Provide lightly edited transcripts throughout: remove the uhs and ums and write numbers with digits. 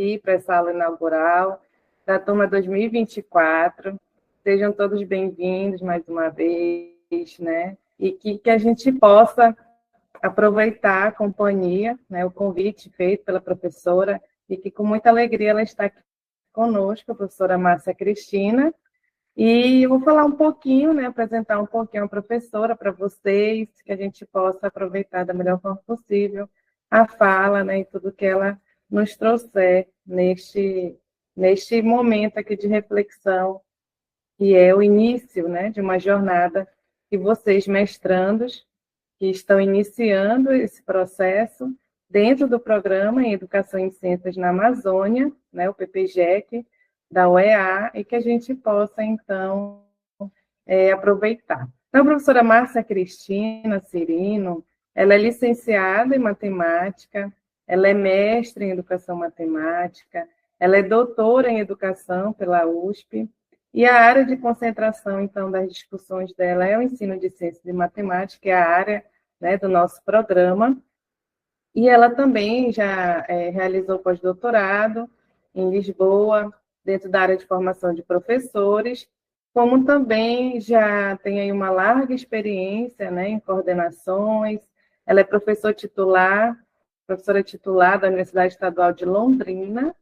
aqui para essa aula inaugural da turma 2024. Sejam todos bem-vindos mais uma vez, né? E que a gente possa aproveitar a companhia, né, o convite feito pela professora, e que com muita alegria ela está aqui conosco, a professora Márcia Cristina. E eu vou falar um pouquinho, né, apresentar um pouquinho a professora para vocês, que a gente possa aproveitar da melhor forma possível a fala, né, e tudo que ela nos trouxer neste momento aqui de reflexão, que é o início, né, de uma jornada que vocês, mestrandos, que estão iniciando esse processo dentro do programa em Educação em Ciências na Amazônia, né, o PPGEC, da UEA, e que a gente possa, então, aproveitar. Então, a professora Márcia Cristina Cirino, ela é licenciada em matemática, ela é mestre em educação matemática, ela é doutora em educação pela USP, e a área de concentração, então, das discussões dela é o ensino de ciências e matemática, que é a área, né, do nosso programa. E ela também já realizou pós-doutorado em Lisboa, dentro da área de formação de professores, como também já tem aí uma larga experiência, né, em coordenações. Ela é professora titular da Universidade Estadual de Londrina,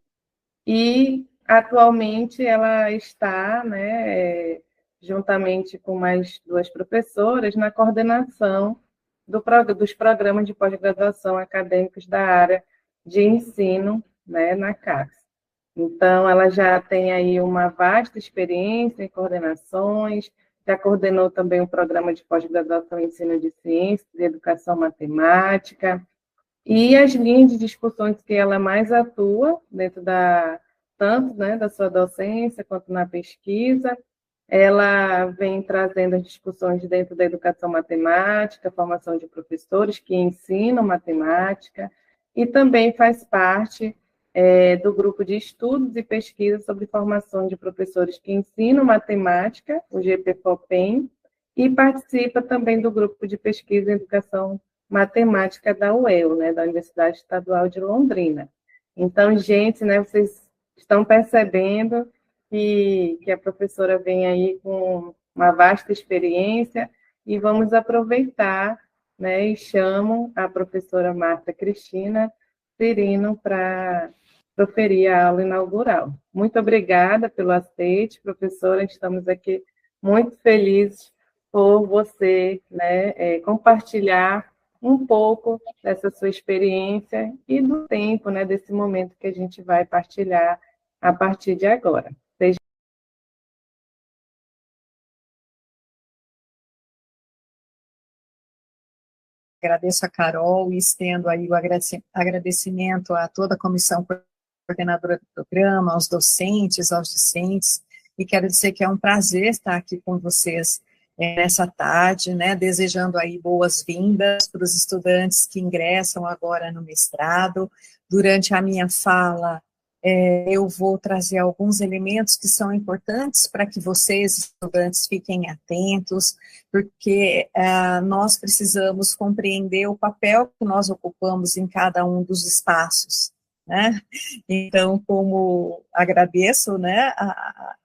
e atualmente ela está, né, juntamente com mais duas professoras, na coordenação dos programas de pós-graduação acadêmicos da área de ensino, né, na CAPES. Então, ela já tem aí uma vasta experiência em coordenações, já coordenou também o programa de pós-graduação em ensino de ciências e educação matemática, e as linhas de discussões que ela mais atua, tanto, né, da sua docência quanto na pesquisa, ela vem trazendo as discussões dentro da educação matemática, formação de professores que ensinam matemática, e também faz parte do grupo de estudos e pesquisa sobre formação de professores que ensinam matemática, o GPFOPEM, e participa também do grupo de pesquisa em educação matemática da UEL, né, da Universidade Estadual de Londrina. Então, gente, né, vocês estão percebendo que a professora vem aí com uma vasta experiência, e vamos aproveitar, né, e chamo a professora Márcia Cristina Cirino para proferir a aula inaugural. Muito obrigada pelo aceite, professora, estamos aqui muito felizes por você, né, compartilhar um pouco dessa sua experiência e do tempo, né, desse momento que a gente vai partilhar a partir de agora. Agradeço a Carol e estendo aí o agradecimento a toda a comissão coordenadora do programa, aos docentes, aos discentes, e quero dizer que é um prazer estar aqui com vocês nessa tarde, né, desejando aí boas-vindas para os estudantes que ingressam agora no mestrado. Durante a minha fala, eu vou trazer alguns elementos que são importantes para que vocês, estudantes, fiquem atentos, porque nós precisamos compreender o papel que nós ocupamos em cada um dos espaços, né? Então, como agradeço, né,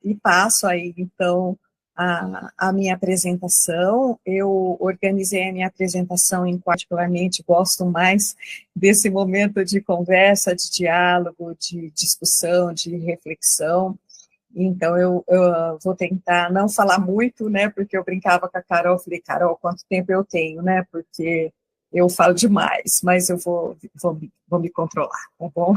e passo aí, então, a minha apresentação. Eu organizei a minha apresentação em particularmente, gosto mais desse momento de conversa, de diálogo, de discussão, de reflexão. Então, eu vou tentar não falar muito, né, porque eu brincava com a Carol, falei, Carol, quanto tempo eu tenho, né, porque eu falo demais, mas eu vou me controlar, tá bom?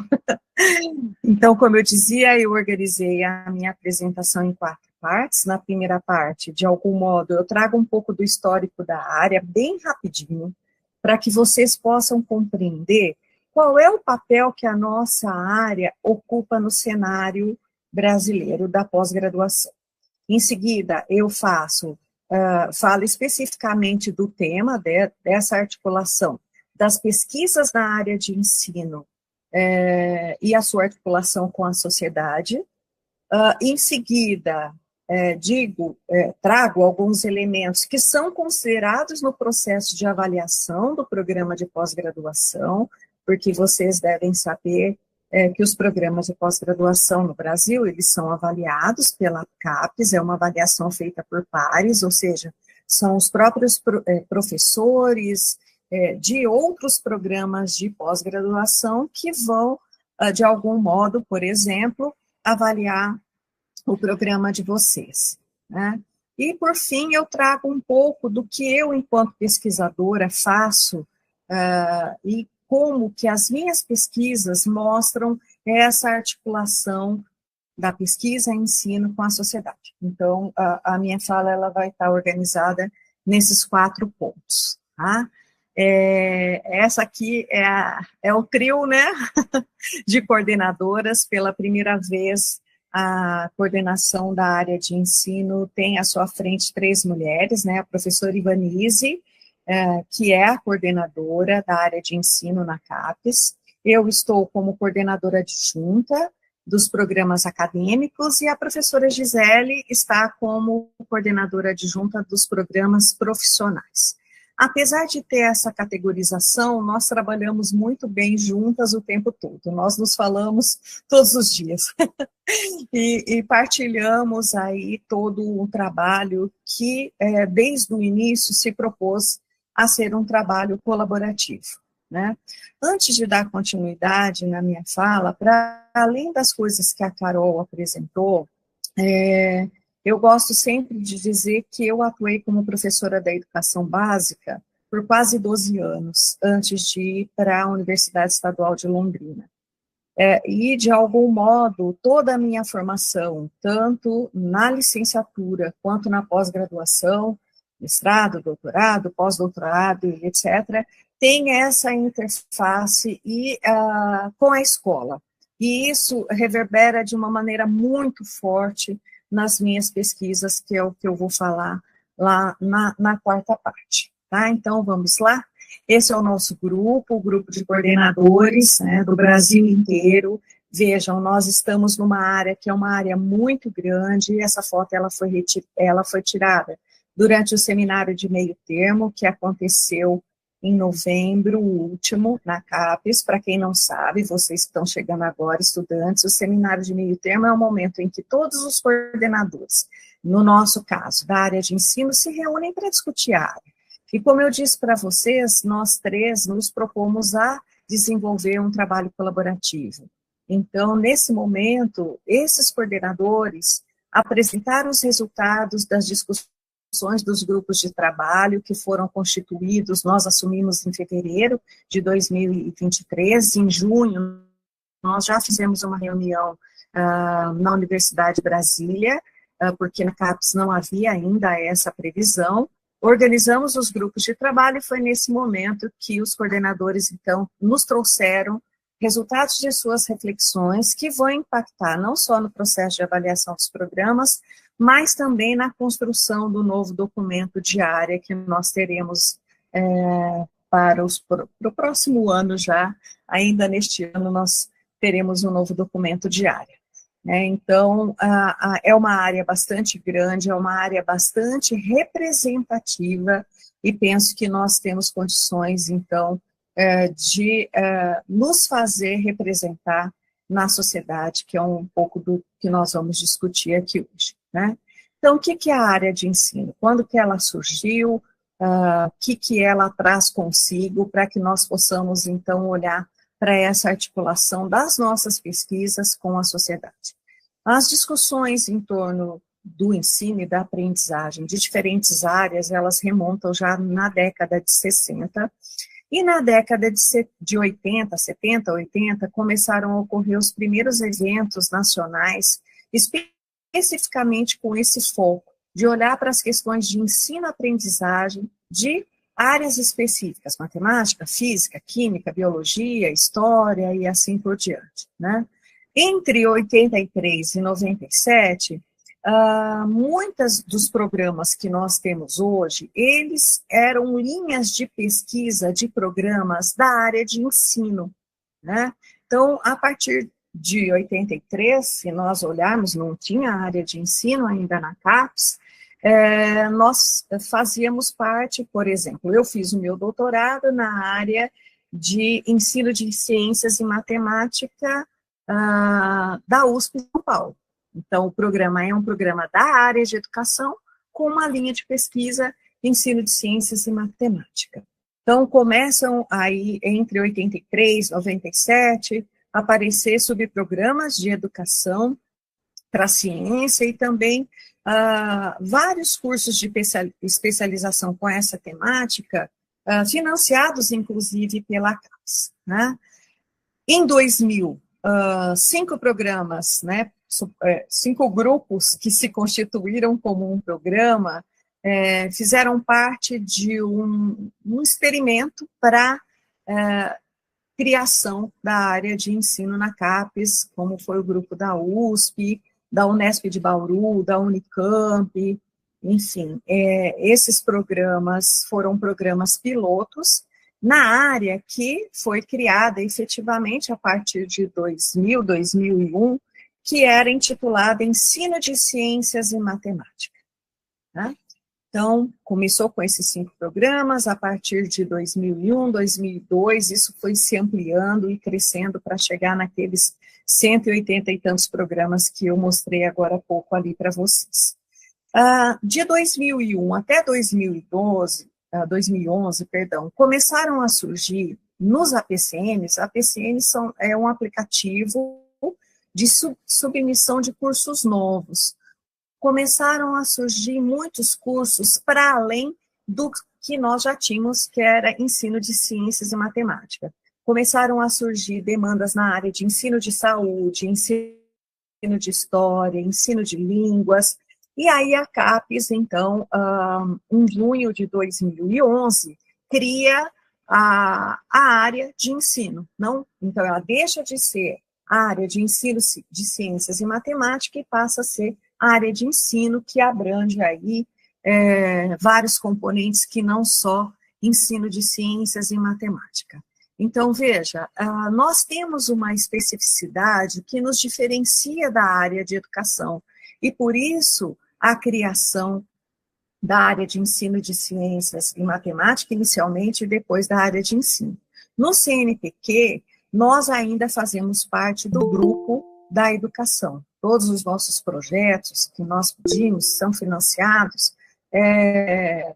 Então, como eu dizia, eu organizei a minha apresentação em 4 partes. Na primeira parte, de algum modo, eu trago um pouco do histórico da área, bem rapidinho, para que vocês possam compreender qual é o papel que a nossa área ocupa no cenário brasileiro da pós-graduação. Em seguida, eu falo especificamente do tema dessa articulação das pesquisas na área de ensino e a sua articulação com a sociedade. Em seguida, trago alguns elementos que são considerados no processo de avaliação do programa de pós-graduação, porque vocês devem saber que os programas de pós-graduação no Brasil, eles são avaliados pela CAPES, é uma avaliação feita por pares, ou seja, são os próprios professores de outros programas de pós-graduação que vão, de algum modo, por exemplo, avaliar o programa de vocês, né? E, por fim, eu trago um pouco do que eu, enquanto pesquisadora, faço e como que as minhas pesquisas mostram essa articulação da pesquisa e ensino com a sociedade. Então, a minha fala ela vai estar organizada nesses 4 pontos, tá? Essa aqui é o trio, né, de coordenadoras. Pela primeira vez, a coordenação da área de ensino tem à sua frente 3 mulheres, né, a professora Ivanise, que é a coordenadora da área de ensino na CAPES. Eu estou como coordenadora adjunta dos programas acadêmicos e a professora Gisele está como coordenadora adjunta dos programas profissionais. Apesar de ter essa categorização, nós trabalhamos muito bem juntas o tempo todo, nós nos falamos todos os dias e partilhamos aí todo um trabalho que, desde o início, se propôs a ser um trabalho colaborativo, né? Antes de dar continuidade na minha fala, para além das coisas que a Carol apresentou, eu gosto sempre de dizer que eu atuei como professora da educação básica por quase 12 anos, antes de ir para a Universidade Estadual de Londrina. E, de algum modo, toda a minha formação, tanto na licenciatura quanto na pós-graduação, mestrado, doutorado, pós-doutorado, etc., tem essa interface com a escola. E isso reverbera de uma maneira muito forte nas minhas pesquisas, que é o que eu vou falar lá na 4ª parte. Tá? Então, vamos lá? Esse é o nosso grupo, o grupo de coordenadores, né, do Brasil inteiro. Vejam, nós estamos numa área que é uma área muito grande. Essa foto ela foi tirada durante o seminário de meio termo, que aconteceu em novembro último, na CAPES. Para quem não sabe, vocês que estão chegando agora, estudantes, o seminário de meio termo é o momento em que todos os coordenadores, no nosso caso, da área de ensino, se reúnem para discutir a área. E como eu disse para vocês, nós 3 nos propomos a desenvolver um trabalho colaborativo. Então, nesse momento, esses coordenadores apresentaram os resultados das discussões dos grupos de trabalho que foram constituídos, nós assumimos em fevereiro de 2023, em junho, nós já fizemos uma reunião na Universidade de Brasília, porque na CAPES não havia ainda essa previsão. Organizamos os grupos de trabalho e foi nesse momento que os coordenadores, então, nos trouxeram resultados de suas reflexões que vão impactar não só no processo de avaliação dos programas, mas também na construção do novo documento de área que nós teremos para o próximo ano já, ainda neste ano nós teremos um novo documento de área. Então, é uma área bastante grande, é uma área bastante representativa, e penso que nós temos condições, então, de nos fazer representar na sociedade, que é um pouco do que nós vamos discutir aqui hoje, né? Então, o que é a área de ensino? Quando que ela surgiu? O que ela traz consigo para que nós possamos, então, olhar para essa articulação das nossas pesquisas com a sociedade. As discussões em torno do ensino e da aprendizagem de diferentes áreas, elas remontam já na década de 60, e na década de 80, 70, 80, começaram a ocorrer os primeiros eventos nacionais, especificamente com esse foco, de olhar para as questões de ensino-aprendizagem de áreas específicas, matemática, física, química, biologia, história e assim por diante, né? Entre 83 e 97, muitos dos programas que nós temos hoje, eles eram linhas de pesquisa de programas da área de ensino, né? Então, a partir de 83, se nós olharmos, não tinha área de ensino ainda na CAPES, nós fazíamos parte, por exemplo, eu fiz o meu doutorado na área de ensino de ciências e matemática da USP de São Paulo. Então, o programa é um programa da área de educação, com uma linha de pesquisa, ensino de ciências e matemática. Então, começam aí, entre 83 e 97, a aparecer subprogramas de educação para ciência e também vários cursos de especialização com essa temática, financiados, inclusive, pela CAPES, né? Em 2000, 5 programas, né, 5 grupos que se constituíram como um programa, fizeram parte de um experimento para criação da área de ensino na CAPES, como foi o grupo da USP, da Unesp de Bauru, da Unicamp, enfim, esses programas foram programas pilotos na área que foi criada efetivamente a partir de 2000, 2001, que era intitulada Ensino de Ciências e Matemática, né? Então, começou com esses 5 programas, a partir de 2001, 2002, isso foi se ampliando e crescendo para chegar naqueles 180 e tantos programas que eu mostrei agora há pouco ali para vocês. De 2001 até 2011, começaram a surgir nos APCNs. APCNs é um aplicativo de submissão de cursos novos. Começaram a surgir muitos cursos para além do que nós já tínhamos, que era ensino de ciências e matemática. Começaram a surgir demandas na área de ensino de saúde, ensino de história, ensino de línguas, e aí a CAPES, então, em junho de 2011, cria a área de ensino, não? Então, ela deixa de ser a área de ensino de ciências e matemática e passa a ser a área de ensino, que abrange aí vários componentes que não só ensino de ciências e matemática. Então, veja, nós temos uma especificidade que nos diferencia da área de educação, e por isso a criação da área de ensino de ciências e matemática, inicialmente, e depois da área de ensino. No CNPq, nós ainda fazemos parte do grupo da educação. Todos os nossos projetos que nós pedimos são financiados,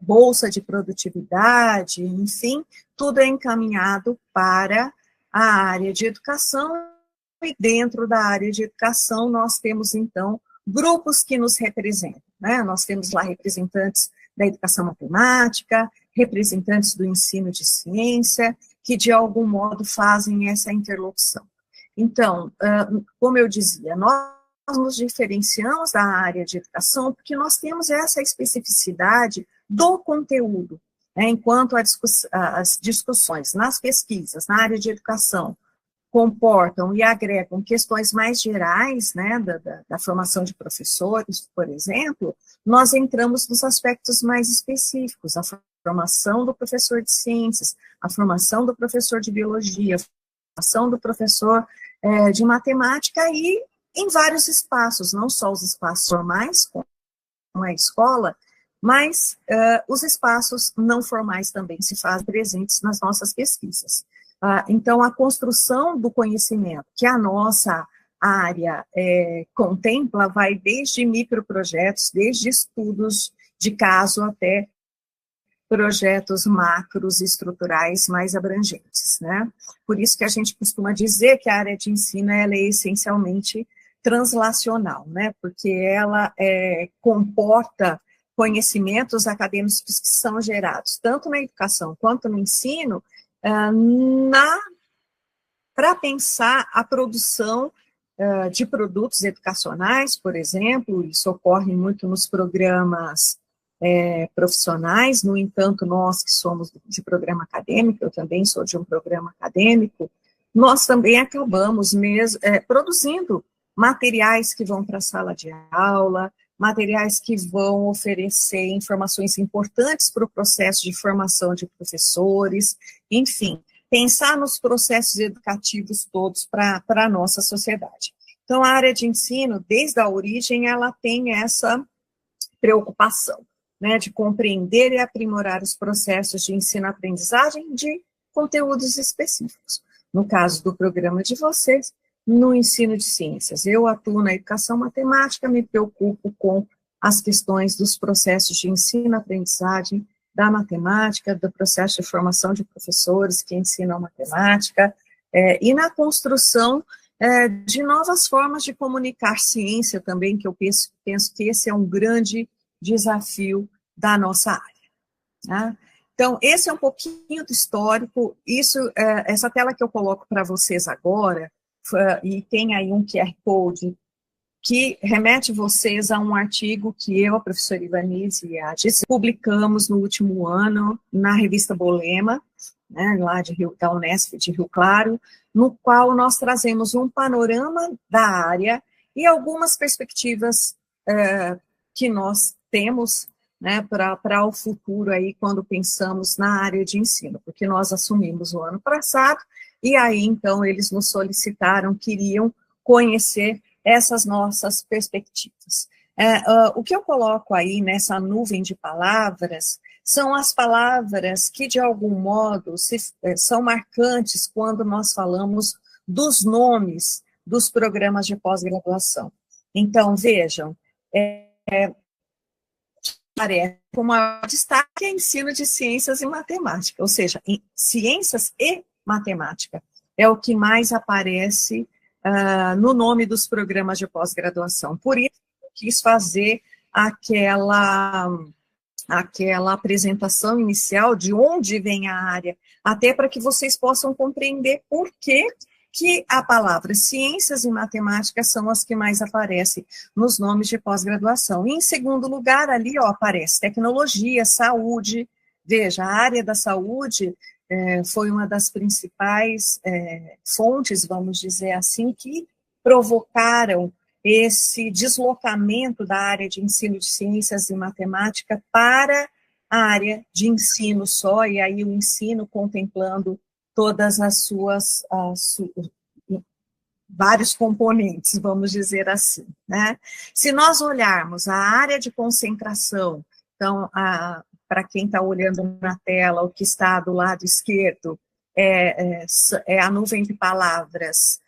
bolsa de produtividade, enfim, tudo é encaminhado para a área de educação, e dentro da área de educação nós temos, então, grupos que nos representam, né? Nós temos lá representantes da educação matemática, representantes do ensino de ciência, que de algum modo fazem essa interlocução. Então, como eu dizia, nós nos diferenciamos da área de educação porque nós temos essa especificidade do conteúdo, né? Enquanto as discussões nas pesquisas, na área de educação, comportam e agregam questões mais gerais, né, da formação de professores, por exemplo, nós entramos nos aspectos mais específicos, a formação do professor de ciências, a formação do professor de biologia, a formação do professor de matemática, e em vários espaços, não só os espaços formais, como a escola, mas os espaços não formais também se fazem presentes nas nossas pesquisas. Então, a construção do conhecimento que a nossa área contempla vai desde microprojetos, desde estudos de caso até projetos macros estruturais mais abrangentes, né? Por isso que a gente costuma dizer que a área de ensino ela é essencialmente translacional, né? Porque ela comporta conhecimentos acadêmicos que são gerados tanto na educação quanto no ensino, para pensar a produção de produtos educacionais, por exemplo. Isso ocorre muito nos programas profissionais. No entanto, nós que somos de programa acadêmico, eu também sou de um programa acadêmico, nós também acabamos mesmo produzindo materiais que vão para a sala de aula, materiais que vão oferecer informações importantes para o processo de formação de professores, enfim, pensar nos processos educativos todos para a nossa sociedade. Então, a área de ensino, desde a origem, ela tem essa preocupação, né, de compreender e aprimorar os processos de ensino-aprendizagem de conteúdos específicos. No caso do programa de vocês, no ensino de ciências. Eu atuo na educação matemática, me preocupo com as questões dos processos de ensino-aprendizagem da matemática, do processo de formação de professores que ensinam matemática, e na construção de novas formas de comunicar ciência também, que eu penso que esse é um grande desafio da nossa área. Tá? Então, esse é um pouquinho do histórico, essa tela que eu coloco para vocês agora, e tem aí um QR Code que remete vocês a um artigo que eu, a professora Ivanise e a Giz publicamos no último ano na revista Bolema, né, lá da Unesp de Rio Claro, no qual nós trazemos um panorama da área e algumas perspectivas que nós temos, né, para o futuro aí, quando pensamos na área de ensino, porque nós assumimos o ano passado, e aí, então, eles nos solicitaram, queriam conhecer essas nossas perspectivas. O que eu coloco aí nessa nuvem de palavras são as palavras que, de algum modo, são marcantes quando nós falamos dos nomes dos programas de pós-graduação. Então, vejam, parece como a destaque é ensino de ciências e matemática, ou seja, ciências e matemática é o que mais aparece no nome dos programas de pós-graduação. Por isso, eu quis fazer aquela apresentação inicial de onde vem a área, até para que vocês possam compreender por que a palavra ciências e matemática são as que mais aparecem nos nomes de pós-graduação. E, em segundo lugar, ali aparece tecnologia, saúde. Veja, a área da saúde foi uma das principais fontes, vamos dizer assim, que provocaram esse deslocamento da área de ensino de ciências e matemática para a área de ensino só, e aí o ensino contemplando todas as suas vários componentes, vamos dizer assim, né? Se nós olharmos a área de concentração, então, para quem está olhando na tela, o que está do lado esquerdo é a nuvem de palavras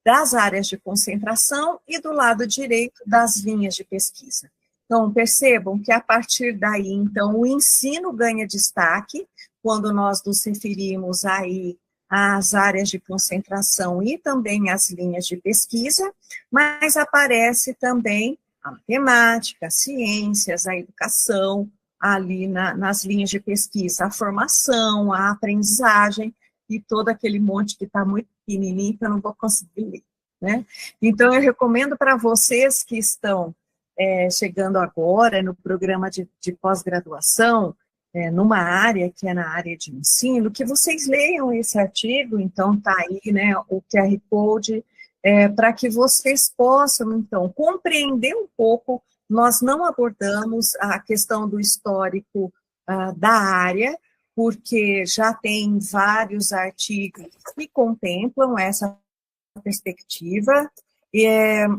das áreas de concentração e do lado direito das linhas de pesquisa. Então, percebam que a partir daí, então, o ensino ganha destaque quando nós nos referimos aí às áreas de concentração e também às linhas de pesquisa, mas aparece também a matemática, as ciências, a educação, ali nas linhas de pesquisa, a formação, a aprendizagem, e todo aquele monte que está muito pequenininho que eu não vou conseguir ler, né? Então, eu recomendo para vocês que estão chegando agora no programa de pós-graduação, numa área que é na área de ensino, que vocês leiam esse artigo, então está aí, né, o QR Code, para que vocês possam, então, compreender um pouco. Nós não abordamos a questão do histórico da área, porque já tem vários artigos que contemplam essa perspectiva,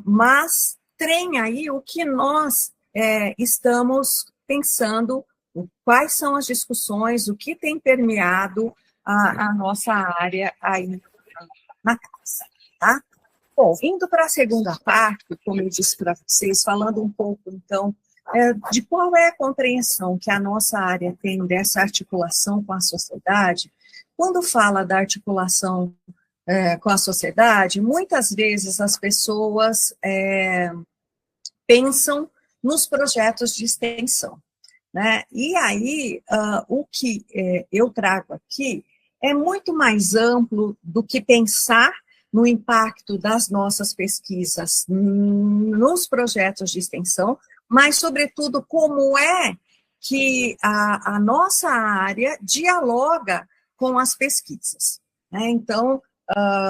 mas tem aí o que nós estamos pensando, quais são as discussões, o que tem permeado a nossa área aí na casa, tá? Bom, indo para a segunda parte, como eu disse para vocês, falando um pouco, então, de qual é a compreensão que a nossa área tem dessa articulação com a sociedade. Quando fala da articulação com a sociedade, muitas vezes as pessoas pensam nos projetos de extensão, né? E aí, o que eu trago aqui é muito mais amplo do que pensar no impacto das nossas pesquisas nos projetos de extensão, mas, sobretudo, como é que a nossa área dialoga com as pesquisas, né? Então,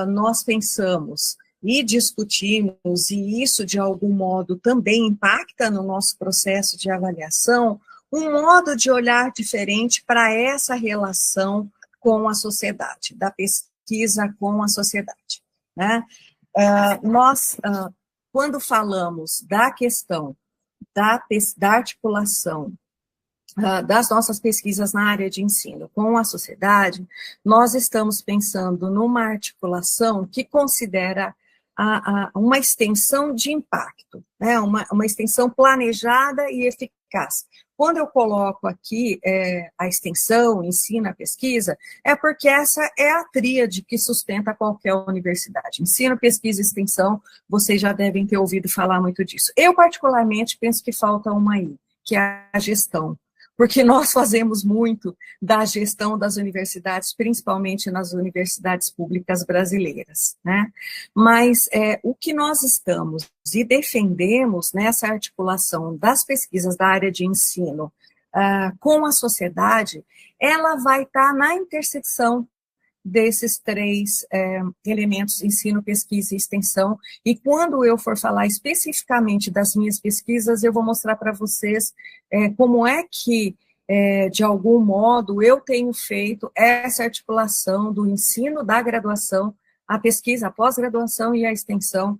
nós pensamos e discutimos, e isso, de algum modo, também impacta no nosso processo de avaliação, um modo de olhar diferente para essa relação com a sociedade, da pesquisa com a sociedade, né? Nós, quando falamos da questão da articulação das nossas pesquisas na área de ensino com a sociedade, nós estamos pensando numa articulação que considera uma extensão de impacto, né? Uma extensão planejada e eficaz. Quando eu coloco aqui a extensão, o ensino, a pesquisa, é porque essa é a tríade que sustenta qualquer universidade. Ensino, pesquisa e extensão, vocês já devem ter ouvido falar muito disso. Eu, particularmente, penso que falta uma aí, que é a gestão. Porque nós fazemos muito da gestão das universidades, principalmente nas universidades públicas brasileiras, né? Mas o que nós estamos e defendemos nessa articulação das pesquisas da área de ensino com a sociedade, ela vai estar na intersecção desses três elementos, ensino, pesquisa e extensão, e quando eu for falar especificamente das minhas pesquisas, eu vou mostrar para vocês como é que, de algum modo, eu tenho feito essa articulação do ensino, da graduação, a pesquisa, a pós-graduação e a extensão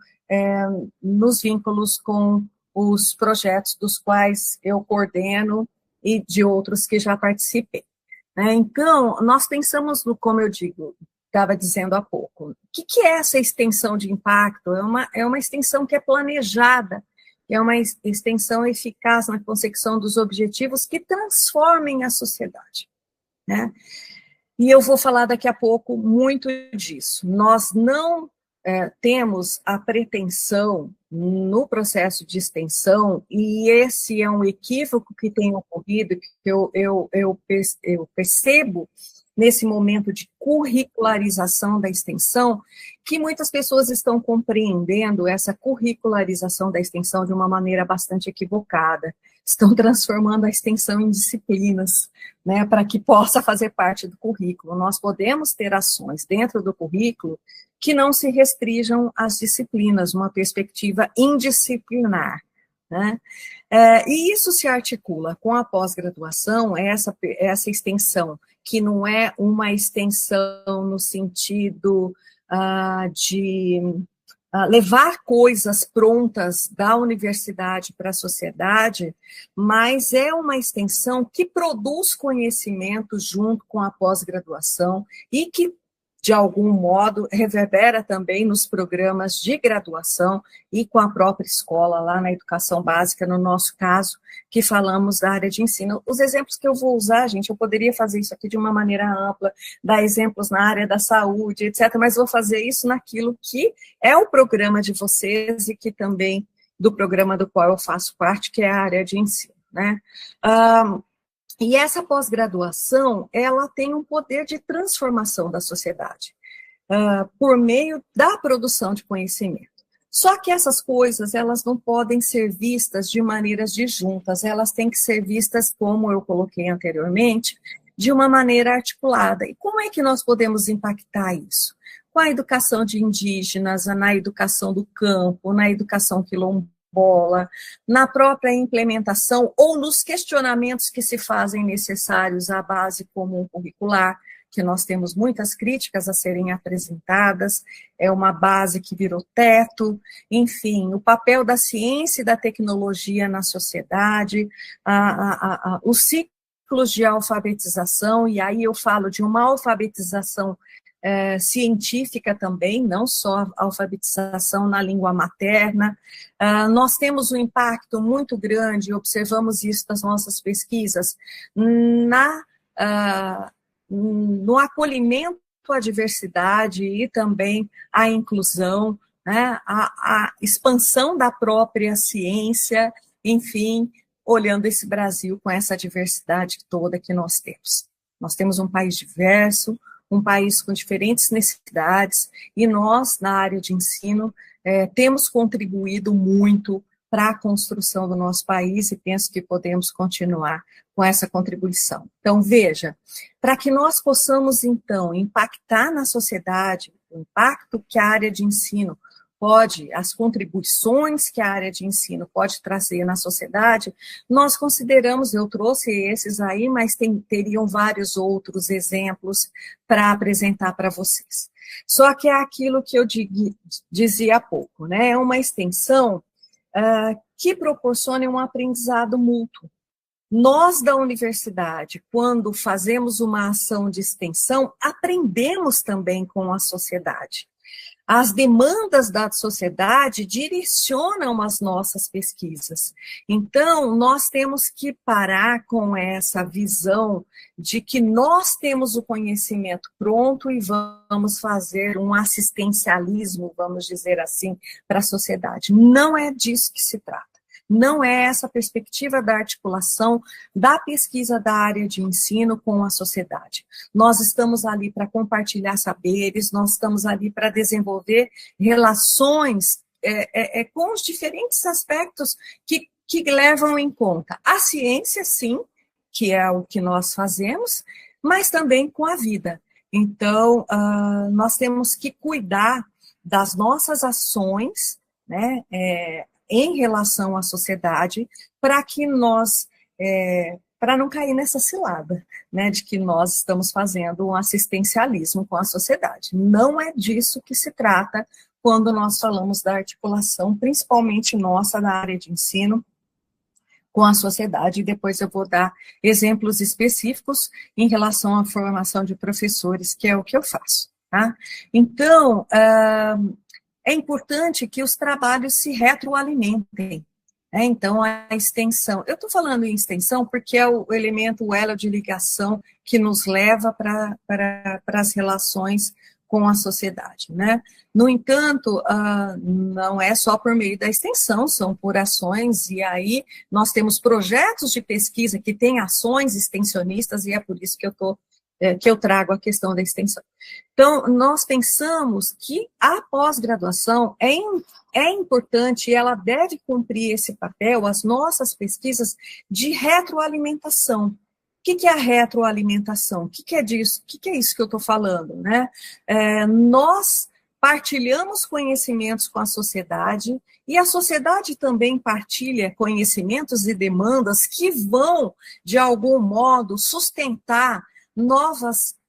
nos vínculos com os projetos dos quais eu coordeno e de outros que já participei. Então, nós pensamos no, como eu estava dizendo há pouco, o que é essa extensão de impacto? É uma extensão que é planejada, é uma extensão eficaz na consecução dos objetivos que transformem a sociedade, né? E eu vou falar daqui a pouco muito disso. Nós não temos a pretensão no processo de extensão, e esse é um equívoco que tem ocorrido, que eu percebo nesse momento de curricularização da extensão, que muitas pessoas estão compreendendo essa curricularização da extensão de uma maneira bastante equivocada. Estão transformando a extensão em disciplinas, né, para que possa fazer parte do currículo. Nós podemos ter ações dentro do currículo que não se restringam às disciplinas, uma perspectiva indisciplinar, né? E isso se articula com a pós-graduação, essa extensão, que não é uma extensão no sentido de levar coisas prontas da universidade para a sociedade, mas é uma extensão que produz conhecimento junto com a pós-graduação e que, de algum modo, reverbera também nos programas de graduação e com a própria escola, lá na educação básica, no nosso caso, que falamos da área de ensino. Os exemplos que eu vou usar, gente, eu poderia fazer isso aqui de uma maneira ampla, dar exemplos na área da saúde, etc., mas vou fazer isso naquilo que é o programa de vocês e que também do programa do qual eu faço parte, que é a área de ensino, né? E essa pós-graduação, ela tem um poder de transformação da sociedade, por meio da produção de conhecimento. Só que essas coisas, elas não podem ser vistas de maneiras disjuntas, elas têm que ser vistas, como eu coloquei anteriormente, de uma maneira articulada. E como é que nós podemos impactar isso? Com a educação de indígenas, na educação do campo, na educação quilombola, na própria implementação ou nos questionamentos que se fazem necessários à base comum curricular, que nós temos muitas críticas a serem apresentadas, é uma base que virou teto, enfim, o papel da ciência e da tecnologia na sociedade, os ciclos de alfabetização, e aí eu falo de uma alfabetização científica também, não só alfabetização na língua materna. Nós temos um impacto muito grande, observamos isso nas nossas pesquisas, no acolhimento à diversidade e também à inclusão, né, a expansão da própria ciência, enfim, olhando esse Brasil com essa diversidade toda que nós temos. Nós temos um país diverso, um país com diferentes necessidades, e nós, na área de ensino, temos contribuído muito para a construção do nosso país, e penso que podemos continuar com essa contribuição. Então, veja, para que nós possamos, então, impactar na sociedade, o impacto que a área de ensino pode, as contribuições que a área de ensino pode trazer na sociedade, nós consideramos, eu trouxe esses aí, mas teriam vários outros exemplos para apresentar para vocês. Só que é aquilo que eu dizia há pouco, né? É uma extensão que proporciona um aprendizado mútuo. Nós da universidade, quando fazemos uma ação de extensão, aprendemos também com a sociedade. as demandas da sociedade direcionam as nossas pesquisas. Então, nós temos que parar com essa visão de que nós temos o conhecimento pronto e vamos fazer um assistencialismo, vamos dizer assim, para a sociedade. Não é disso que se trata. Não é essa perspectiva da articulação da pesquisa da área de ensino com a sociedade. Nós estamos ali para compartilhar saberes, nós estamos ali para desenvolver relações com os diferentes aspectos que levam em conta a ciência, sim, que é o que nós fazemos, mas também com a vida. Então, nós temos que cuidar das nossas ações, né, em relação à sociedade, para que nós, para não cair nessa cilada, né, de que nós estamos fazendo um assistencialismo com a sociedade. Não é disso que se trata quando nós falamos da articulação, principalmente nossa, da área de ensino, com a sociedade, e depois eu vou dar exemplos específicos em relação à formação de professores, que é o que eu faço, tá? Então, é importante que os trabalhos se retroalimentem. Então, a extensão, eu estou falando em extensão porque é o elemento, o elo de ligação que nos leva para as relações com a sociedade, né? No entanto, não é só por meio da extensão, são por ações, e aí nós temos projetos de pesquisa que têm ações extensionistas, e é por isso que eu trago a questão da extensão. Então, nós pensamos que a pós-graduação é importante e ela deve cumprir esse papel, as nossas pesquisas, de retroalimentação. O que é a retroalimentação? O que é disso? O que é isso que eu estou falando, né? Nós partilhamos conhecimentos com a sociedade e a sociedade também partilha conhecimentos e demandas que vão, de algum modo, sustentar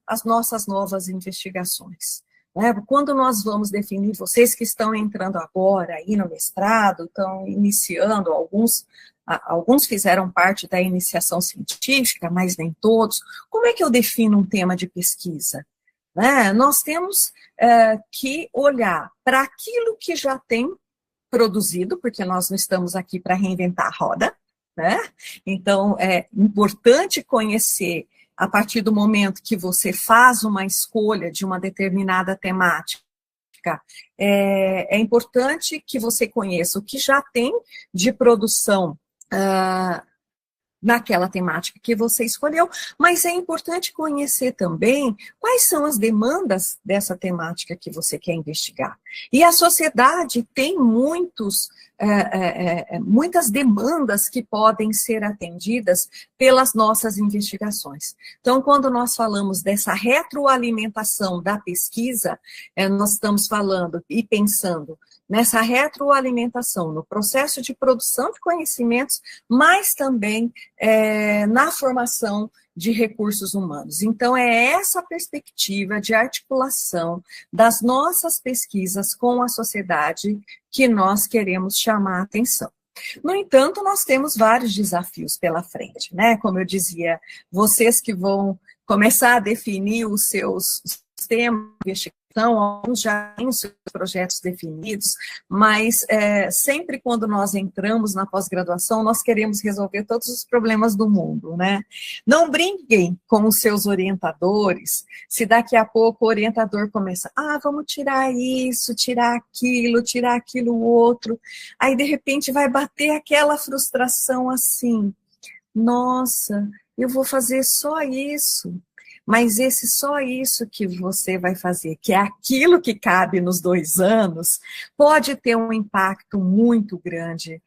as nossas novas investigações. Né? Quando nós vamos definir, vocês que estão entrando agora aí no mestrado, estão iniciando, alguns fizeram parte da iniciação científica, mas nem todos, como é que eu defino um tema de pesquisa? Né? Nós temos que olhar para aquilo que já tem produzido, porque nós não estamos aqui para reinventar a roda, né? Então, é importante conhecer a partir do momento que você faz uma escolha de uma determinada temática, é importante que você conheça o que já tem de produção naquela temática que você escolheu, mas é importante conhecer também quais são as demandas dessa temática que você quer investigar. E a sociedade tem muitas demandas que podem ser atendidas pelas nossas investigações. Então, quando nós falamos dessa retroalimentação da pesquisa, nós estamos falando e pensando nessa retroalimentação, no processo de produção de conhecimentos, mas também na formação de recursos humanos. Então, é essa perspectiva de articulação das nossas pesquisas com a sociedade que nós queremos chamar a atenção. No entanto, nós temos vários desafios pela frente, né? Como eu dizia, vocês que vão começar a definir os seus temas de investigação, alguns já têm os seus projetos definidos, mas sempre quando nós entramos na pós-graduação, nós queremos resolver todos os problemas do mundo, né? Não brinquem com os seus orientadores, se daqui a pouco o orientador começa, vamos tirar isso, tirar aquilo outro, aí de repente vai bater aquela frustração assim, nossa, eu vou fazer só isso. Mas esse só isso que você vai fazer, que é aquilo que cabe nos 2 anos, pode ter um impacto muito grande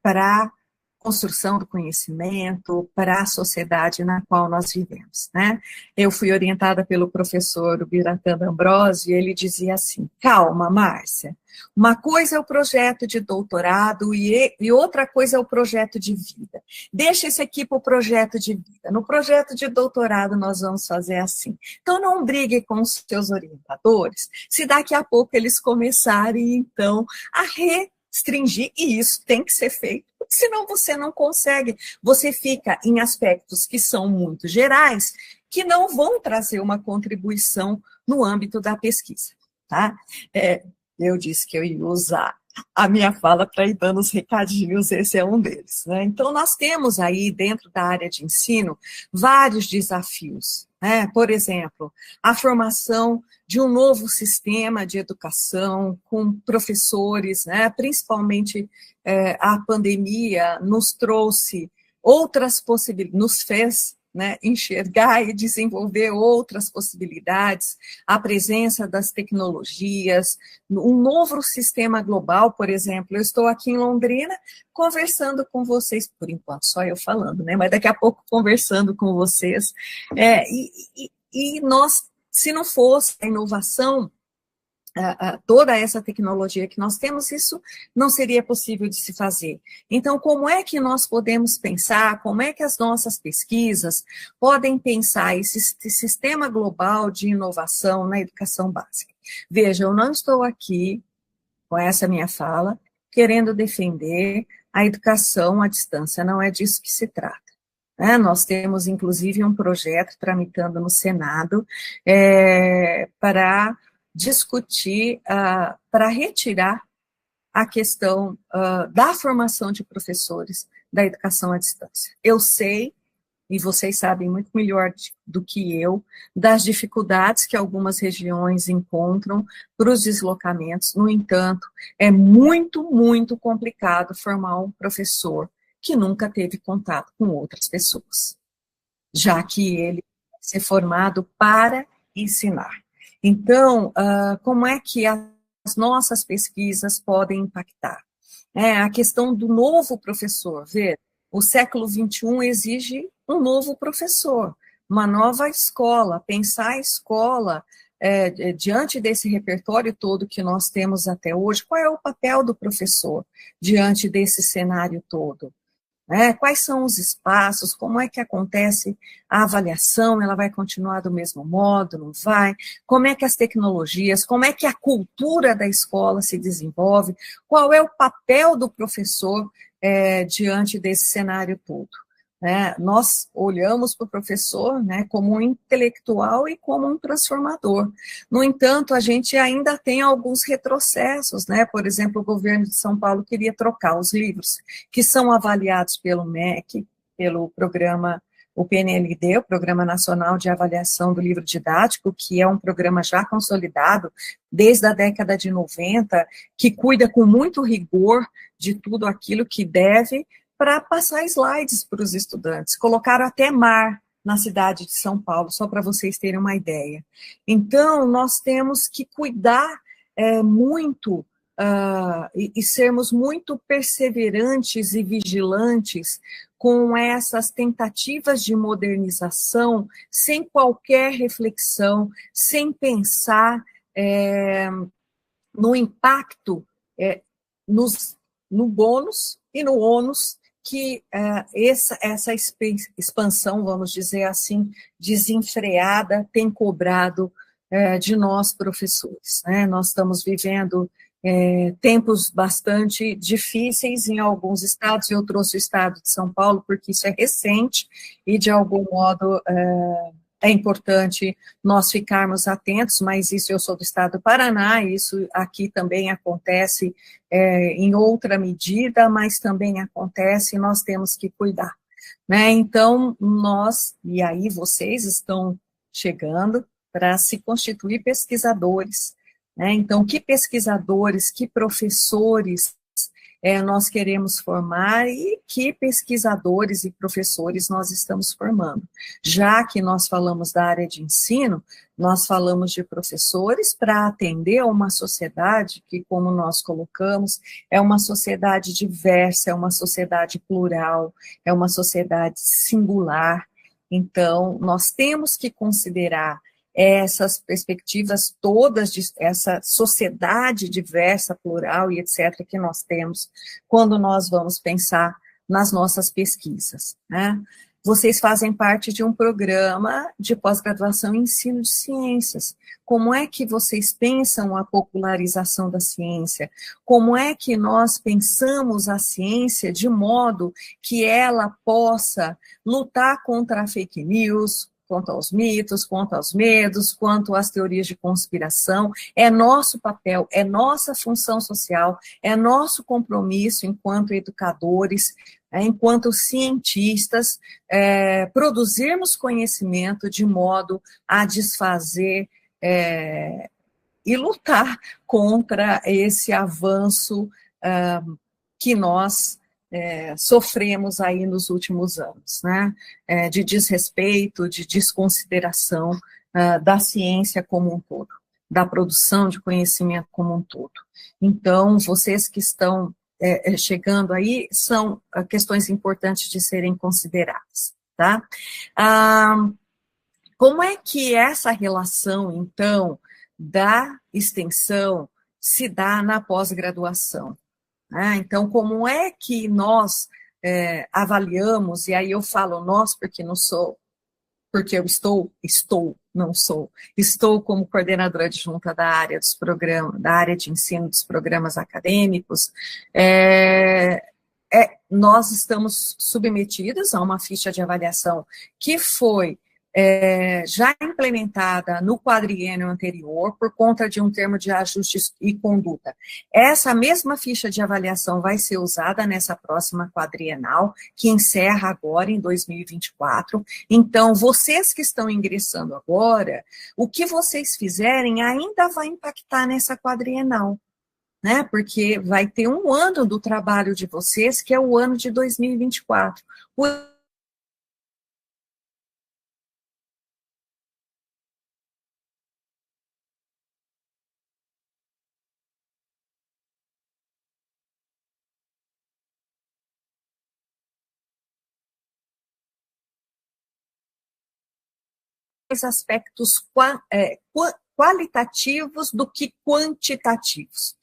para a construção do conhecimento, para a sociedade na qual nós vivemos, né? Eu fui orientada pelo professor Biratã D'Ambrosio, e ele dizia assim, calma, Márcia, uma coisa é o projeto de doutorado e outra coisa é o projeto de vida. Deixa isso aqui para o projeto de vida. No projeto de doutorado nós vamos fazer assim. Então não brigue com os seus orientadores, se daqui a pouco eles começarem, então, a restringir, e isso tem que ser feito, porque senão você não consegue. Você fica em aspectos que são muito gerais, que não vão trazer uma contribuição no âmbito da pesquisa. tá? Eu disse que eu ia usar a minha fala para ir dando os recadinhos, esse é um deles, né? Então, nós temos aí, dentro da área de ensino, vários desafios, né? Por exemplo, a formação de um novo sistema de educação com professores, né? Principalmente a pandemia nos trouxe outras possibilidades, nos fez, né, enxergar e desenvolver outras possibilidades, a presença das tecnologias, um novo sistema global, por exemplo. Eu estou aqui em Londrina conversando com vocês, por enquanto só eu falando, né, mas daqui a pouco conversando com vocês, e nós, se não fosse a inovação, toda essa tecnologia que nós temos, isso não seria possível de se fazer. Então, como é que nós podemos pensar, como é que as nossas pesquisas podem pensar esse sistema global de inovação na educação básica? Veja, eu não estou aqui, com essa minha fala, querendo defender a educação à distância, não é disso que se trata. Nós temos, inclusive, um projeto tramitando no Senado para discutir, para retirar a questão da formação de professores da educação à distância. Eu sei, e vocês sabem muito melhor do que eu, das dificuldades que algumas regiões encontram para os deslocamentos. No entanto, é muito, muito complicado formar um professor que nunca teve contato com outras pessoas, já que ele vai ser formado para ensinar. Então, como é que as nossas pesquisas podem impactar? A questão do novo professor, o século XXI exige um novo professor, uma nova escola, pensar a escola diante desse repertório todo que nós temos até hoje, qual é o papel do professor diante desse cenário todo? Quais são os espaços, como é que acontece a avaliação, ela vai continuar do mesmo modo, não vai? Como é que as tecnologias, como é que a cultura da escola se desenvolve? Qual é o papel do professor diante desse cenário todo? Nós olhamos para o professor como um intelectual e como um transformador. No entanto, a gente ainda tem alguns retrocessos, por exemplo, o governo de São Paulo queria trocar os livros que são avaliados pelo MEC, pelo programa, o PNLD, o Programa Nacional de Avaliação do Livro Didático, que é um programa já consolidado desde a década de 90, que cuida com muito rigor de tudo aquilo que deve, para passar slides para os estudantes. Colocaram até mar na cidade de São Paulo, só para vocês terem uma ideia. Então, nós temos que cuidar muito e sermos muito perseverantes e vigilantes com essas tentativas de modernização, sem qualquer reflexão, sem pensar no impacto, no bônus e no ônus que essa expansão, vamos dizer assim, desenfreada, tem cobrado de nós, professores. Nós estamos vivendo tempos bastante difíceis em alguns estados. Eu trouxe o estado de São Paulo porque isso é recente e, de algum modo, é importante nós ficarmos atentos, mas isso eu sou do estado do Paraná, isso aqui também acontece em outra medida, mas também acontece e nós temos que cuidar. Então, nós, e aí vocês estão chegando para se constituir pesquisadores. Então, que pesquisadores, que professores nós queremos formar e que pesquisadores e professores nós estamos formando. Já que nós falamos da área de ensino, nós falamos de professores para atender a uma sociedade que, como nós colocamos, é uma sociedade diversa, é uma sociedade plural, é uma sociedade singular. Então, nós temos que considerar essas perspectivas todas, essa sociedade diversa, plural e etc., que nós temos, quando nós vamos pensar nas nossas pesquisas. Vocês fazem parte de um programa de pós-graduação em ensino de ciências. Como é que vocês pensam a popularização da ciência? Como é que nós pensamos a ciência de modo que ela possa lutar contra a fake news, quanto aos mitos, quanto aos medos, quanto às teorias de conspiração. É nosso papel, é nossa função social, é nosso compromisso enquanto educadores, enquanto cientistas, produzirmos conhecimento de modo a desfazer e lutar contra esse avanço que nós sofremos aí nos últimos anos, né? De desrespeito, de desconsideração da ciência como um todo, da produção de conhecimento como um todo. Então, vocês que estão chegando aí, são questões importantes de serem consideradas, tá? Como é que essa relação, então, da extensão se dá na pós-graduação? Então, como é que nós avaliamos, e aí eu falo nós porque não sou, porque eu estou como coordenadora adjunta da área dos programas, da área de ensino dos programas acadêmicos, nós estamos submetidos a uma ficha de avaliação que foi já implementada no quadriênio anterior, por conta de um termo de ajuste e conduta. Essa mesma ficha de avaliação vai ser usada nessa próxima quadrienal, que encerra agora em 2024. Então, vocês que estão ingressando agora, o que vocês fizerem ainda vai impactar nessa quadrienal, né? Porque vai ter um ano do trabalho de vocês, que é o ano de 2024. Aspectos qualitativos do que quantitativos.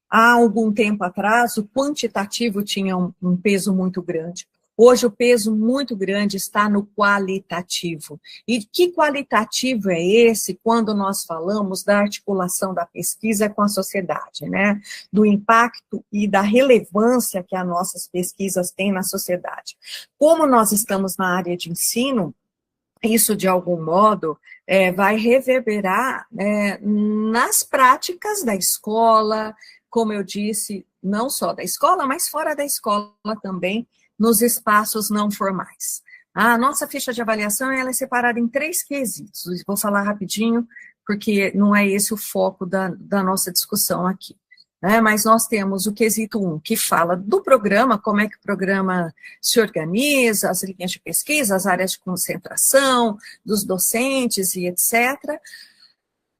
Há algum tempo atrás, o quantitativo tinha um peso muito grande. Hoje, o peso muito grande está no qualitativo. E que qualitativo é esse quando nós falamos da articulação da pesquisa com a sociedade, né? Do impacto e da relevância que as nossas pesquisas têm na sociedade. Como nós estamos na área de ensino, isso, de algum modo, vai reverberar nas práticas da escola, como eu disse, não só da escola, mas fora da escola também, nos espaços não formais. A nossa ficha de avaliação ela é separada em 3 quesitos. Vou falar rapidinho, porque não é esse o foco da nossa discussão aqui. Mas nós temos o quesito 1, que fala do programa, como é que o programa se organiza, as linhas de pesquisa, as áreas de concentração, dos docentes e etc.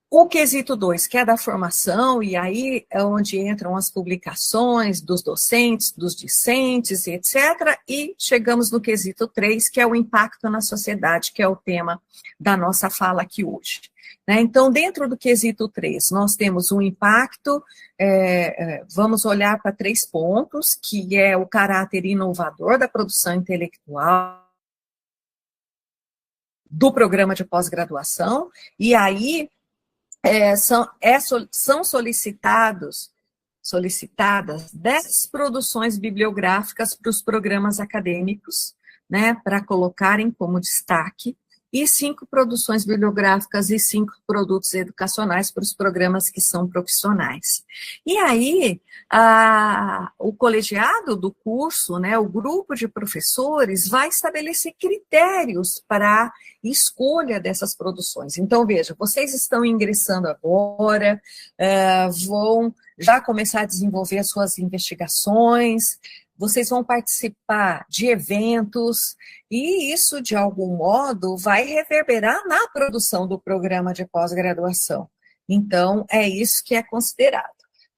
O quesito 2, que é da formação, e aí é onde entram as publicações dos docentes, dos discentes e etc. E chegamos no quesito 3, que é o impacto na sociedade, que é o tema da nossa fala aqui hoje. Então, dentro do quesito 3, nós temos um impacto, vamos olhar para 3 pontos, que é o caráter inovador da produção intelectual do programa de pós-graduação, e aí são solicitadas 10 produções bibliográficas para os programas acadêmicos, né, para colocarem como destaque, e 5 produções bibliográficas e 5 produtos educacionais para os programas que são profissionais. E aí, o colegiado do curso, né, o grupo de professores, vai estabelecer critérios para escolha dessas produções. Então, veja, vocês estão ingressando agora, vão já começar a desenvolver as suas investigações, vocês vão participar de eventos, e isso, de algum modo, vai reverberar na produção do programa de pós-graduação. Então, é isso que é considerado,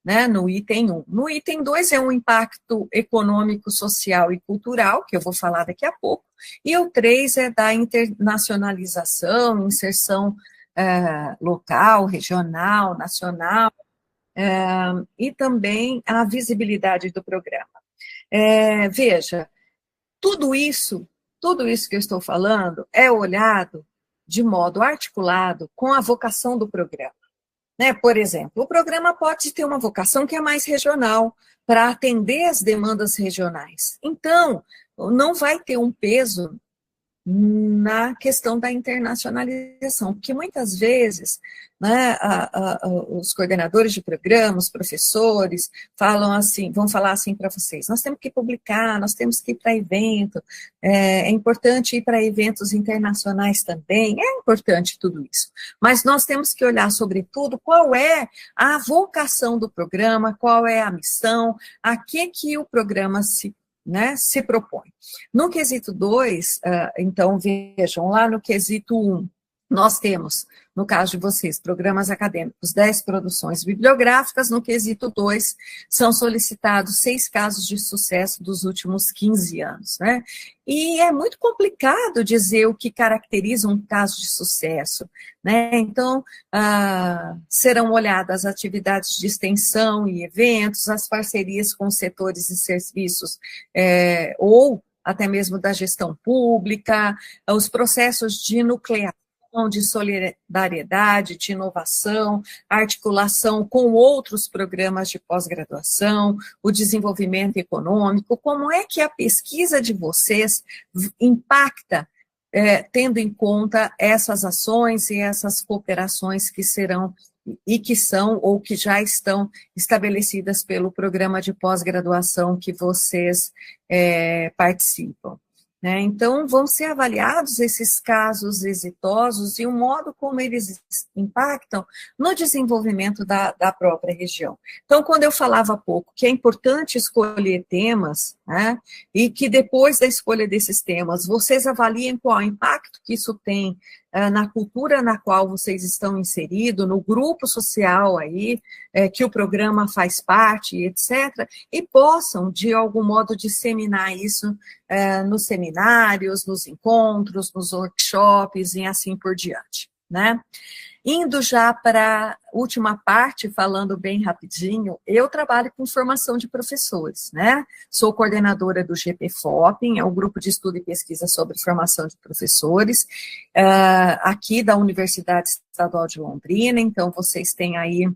né, no item 1. No item 2 é um impacto econômico, social e cultural, que eu vou falar daqui a pouco, e o 3 é da internacionalização, inserção local, regional, nacional, e também a visibilidade do programa. Veja, tudo isso que eu estou falando é olhado de modo articulado com a vocação do programa. Né? Por exemplo, o programa pode ter uma vocação que é mais regional, para atender as demandas regionais. Então, não vai ter um peso na questão da internacionalização, porque muitas vezes, né, os coordenadores de programas, os professores, vão falar assim para vocês: nós temos que publicar, nós temos que ir para evento, é importante ir para eventos internacionais também, é importante tudo isso, mas nós temos que olhar, sobretudo, qual é a vocação do programa, qual é a missão, a que o programa se propõe. No quesito 2, então, vejam, lá no quesito 1, nós temos, no caso de vocês, programas acadêmicos, 10 produções bibliográficas. No quesito 2, são solicitados 6 casos de sucesso dos últimos 15 anos, né? E é muito complicado dizer o que caracteriza um caso de sucesso, né? Então, serão olhadas as atividades de extensão e eventos, as parcerias com setores e serviços, ou até mesmo da gestão pública, os processos de nucleação, de solidariedade, de inovação, articulação com outros programas de pós-graduação, o desenvolvimento econômico. Como é que a pesquisa de vocês impacta, tendo em conta essas ações e essas cooperações que serão e que são ou que já estão estabelecidas pelo programa de pós-graduação que vocês participam? Né? Então, vão ser avaliados esses casos exitosos e o modo como eles impactam no desenvolvimento da própria região. Então, quando eu falava há pouco que é importante escolher temas, né, e que depois da escolha desses temas, vocês avaliem qual é o impacto que isso tem na cultura na qual vocês estão inseridos, no grupo social aí, que o programa faz parte, etc., e possam, de algum modo, disseminar isso nos seminários, nos encontros, nos workshops e assim por diante, né? Indo já para a última parte, falando bem rapidinho, eu trabalho com formação de professores, né? Sou coordenadora do GPFOP, é um grupo de estudo e pesquisa sobre formação de professores, aqui da Universidade Estadual de Londrina. Então, vocês têm aí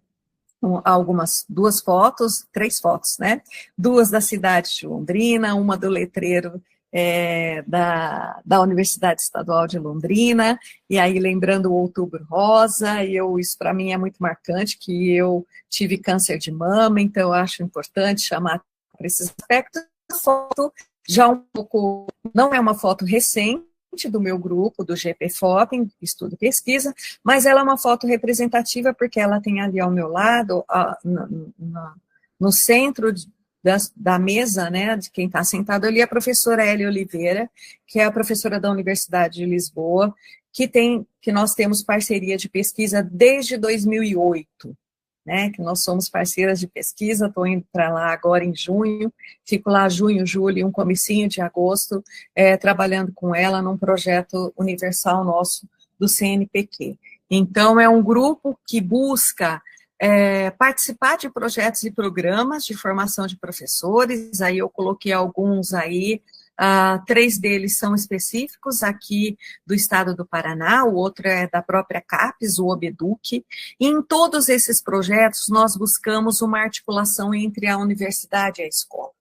três fotos, né? 2 da cidade de Londrina, uma do letreiro da Universidade Estadual de Londrina, e aí lembrando o Outubro Rosa, isso para mim é muito marcante, que eu tive câncer de mama, então eu acho importante chamar para esses aspectos. A foto já um pouco, não é uma foto recente do meu grupo, do GPFOP, Estudo e Pesquisa, mas ela é uma foto representativa, porque ela tem ali ao meu lado, no centro da mesa, né, de quem está sentado ali, a professora Hélia Oliveira, que é a professora da Universidade de Lisboa, que nós temos parceria de pesquisa desde 2008, né, que nós somos parceiras de pesquisa. Estou indo para lá agora em junho, fico lá junho, julho, um comecinho de agosto, trabalhando com ela num projeto universal nosso do CNPq. Então, é um grupo que busca participar de projetos e programas de formação de professores. Aí eu coloquei alguns aí, 3 deles são específicos aqui do estado do Paraná, o outro é da própria CAPES, o OBEDUC, e em todos esses projetos nós buscamos uma articulação entre a universidade e a escola.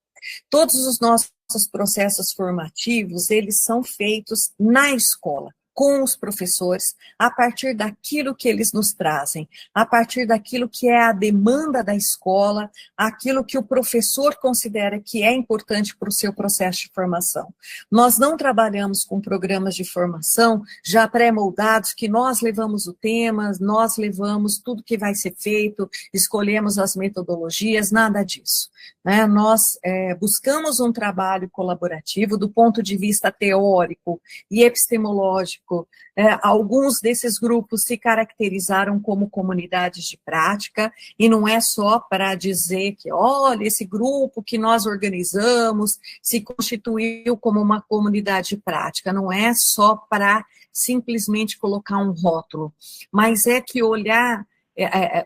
Todos os nossos processos formativos, eles são feitos na escola, com os professores, a partir daquilo que eles nos trazem, a partir daquilo que é a demanda da escola, aquilo que o professor considera que é importante para o seu processo de formação. Nós não trabalhamos com programas de formação já pré-moldados, que nós levamos o tema, nós levamos tudo que vai ser feito, escolhemos as metodologias, nada disso, né? Nós buscamos um trabalho colaborativo do ponto de vista teórico e epistemológico. Alguns desses grupos se caracterizaram como comunidades de prática, e não é só para dizer que, olha, esse grupo que nós organizamos se constituiu como uma comunidade de prática, não é só para simplesmente colocar um rótulo, mas é que olhar,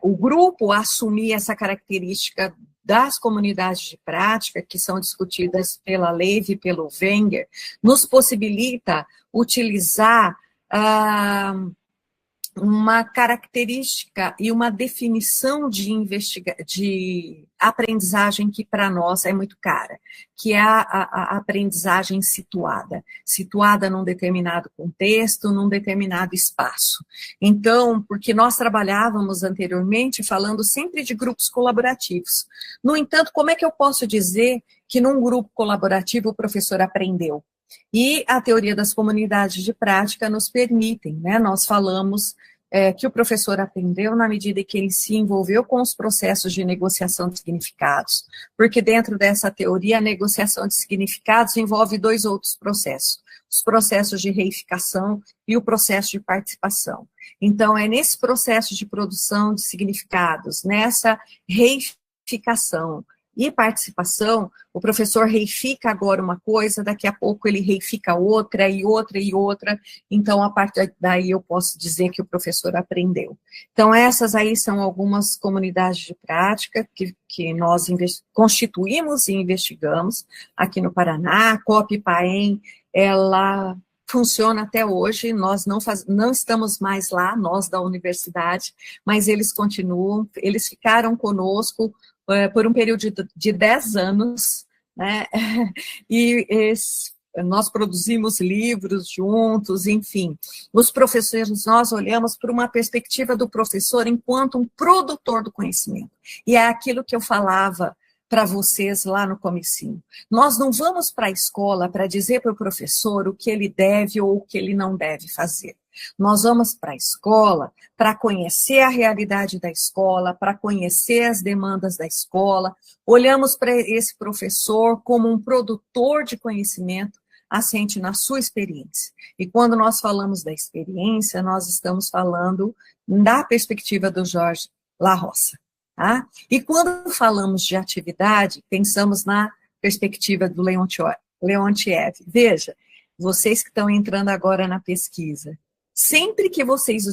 o grupo assumir essa característica das comunidades de prática, que são discutidas pela Levy e pelo Wenger, nos possibilita utilizar uma característica e uma definição de aprendizagem que para nós é muito cara, que é a aprendizagem situada num determinado contexto, num determinado espaço. Então, porque nós trabalhávamos anteriormente falando sempre de grupos colaborativos. No entanto, como é que eu posso dizer que num grupo colaborativo o professor aprendeu? E a teoria das comunidades de prática nos permitem, né? Nós falamos que o professor aprendeu na medida que ele se envolveu com os processos de negociação de significados, porque dentro dessa teoria, a negociação de significados envolve dois outros processos, os processos de reificação e o processo de participação. Então, é nesse processo de produção de significados, nessa reificação e participação, o professor reifica agora uma coisa, daqui a pouco ele reifica outra, e outra, e outra, então a partir daí eu posso dizer que o professor aprendeu. Então essas aí são algumas comunidades de prática que nós constituímos e investigamos aqui no Paraná. A COP-PAEM, ela funciona até hoje, nós não estamos mais lá, nós da universidade, mas eles continuam, eles ficaram conosco por um período de 10 anos, né? E nós produzimos livros juntos, enfim. Os professores, nós olhamos por uma perspectiva do professor enquanto um produtor do conhecimento. E é aquilo que eu falava para vocês lá no comecinho. Nós não vamos para a escola para dizer para o professor o que ele deve ou o que ele não deve fazer. Nós vamos para a escola para conhecer a realidade da escola, para conhecer as demandas da escola. Olhamos para esse professor como um produtor de conhecimento assente na sua experiência. E quando nós falamos da experiência, nós estamos falando da perspectiva do Jorge La Roça. Tá? E quando falamos de atividade, pensamos na perspectiva do Leontiev. Veja, vocês que estão entrando agora na pesquisa, sempre que vocês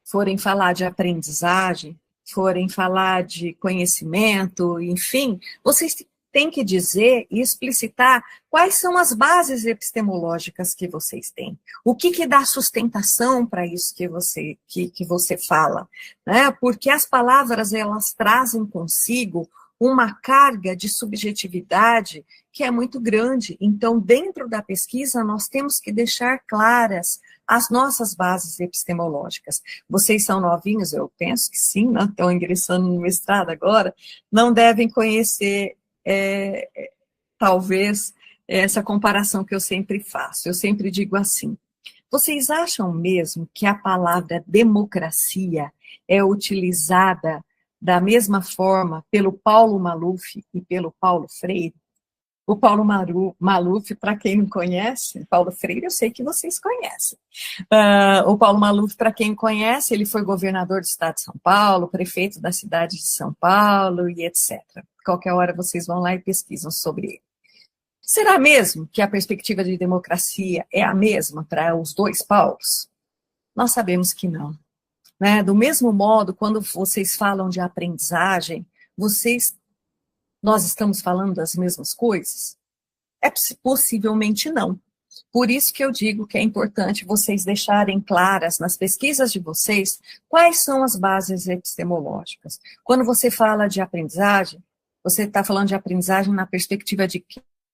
forem falar de aprendizagem, forem falar de conhecimento, enfim, vocês têm que dizer e explicitar quais são as bases epistemológicas que vocês têm. O que dá sustentação para isso que você fala, né? Porque as palavras, elas trazem consigo uma carga de subjetividade que é muito grande. Então, dentro da pesquisa, nós temos que deixar claras as nossas bases epistemológicas. Vocês são novinhos? Eu penso que sim, né? Estão ingressando no mestrado agora, não devem conhecer, talvez, essa comparação que eu sempre faço. Eu sempre digo assim, vocês acham mesmo que a palavra democracia é utilizada da mesma forma pelo Paulo Maluf e pelo Paulo Freire? O Paulo Maluf, para quem não conhece, Paulo Freire eu sei que vocês conhecem. O Paulo Maluf, para quem conhece, ele foi governador do estado de São Paulo, prefeito da cidade de São Paulo e etc. Qualquer hora vocês vão lá e pesquisam sobre ele. Será mesmo que a perspectiva de democracia é a mesma para os dois Paulos? Nós sabemos que não. Né? Do mesmo modo, quando vocês falam de aprendizagem, nós estamos falando das mesmas coisas? Possivelmente não. Por isso que eu digo que é importante vocês deixarem claras nas pesquisas de vocês quais são as bases epistemológicas. Quando você fala de aprendizagem, você está falando de aprendizagem na perspectiva de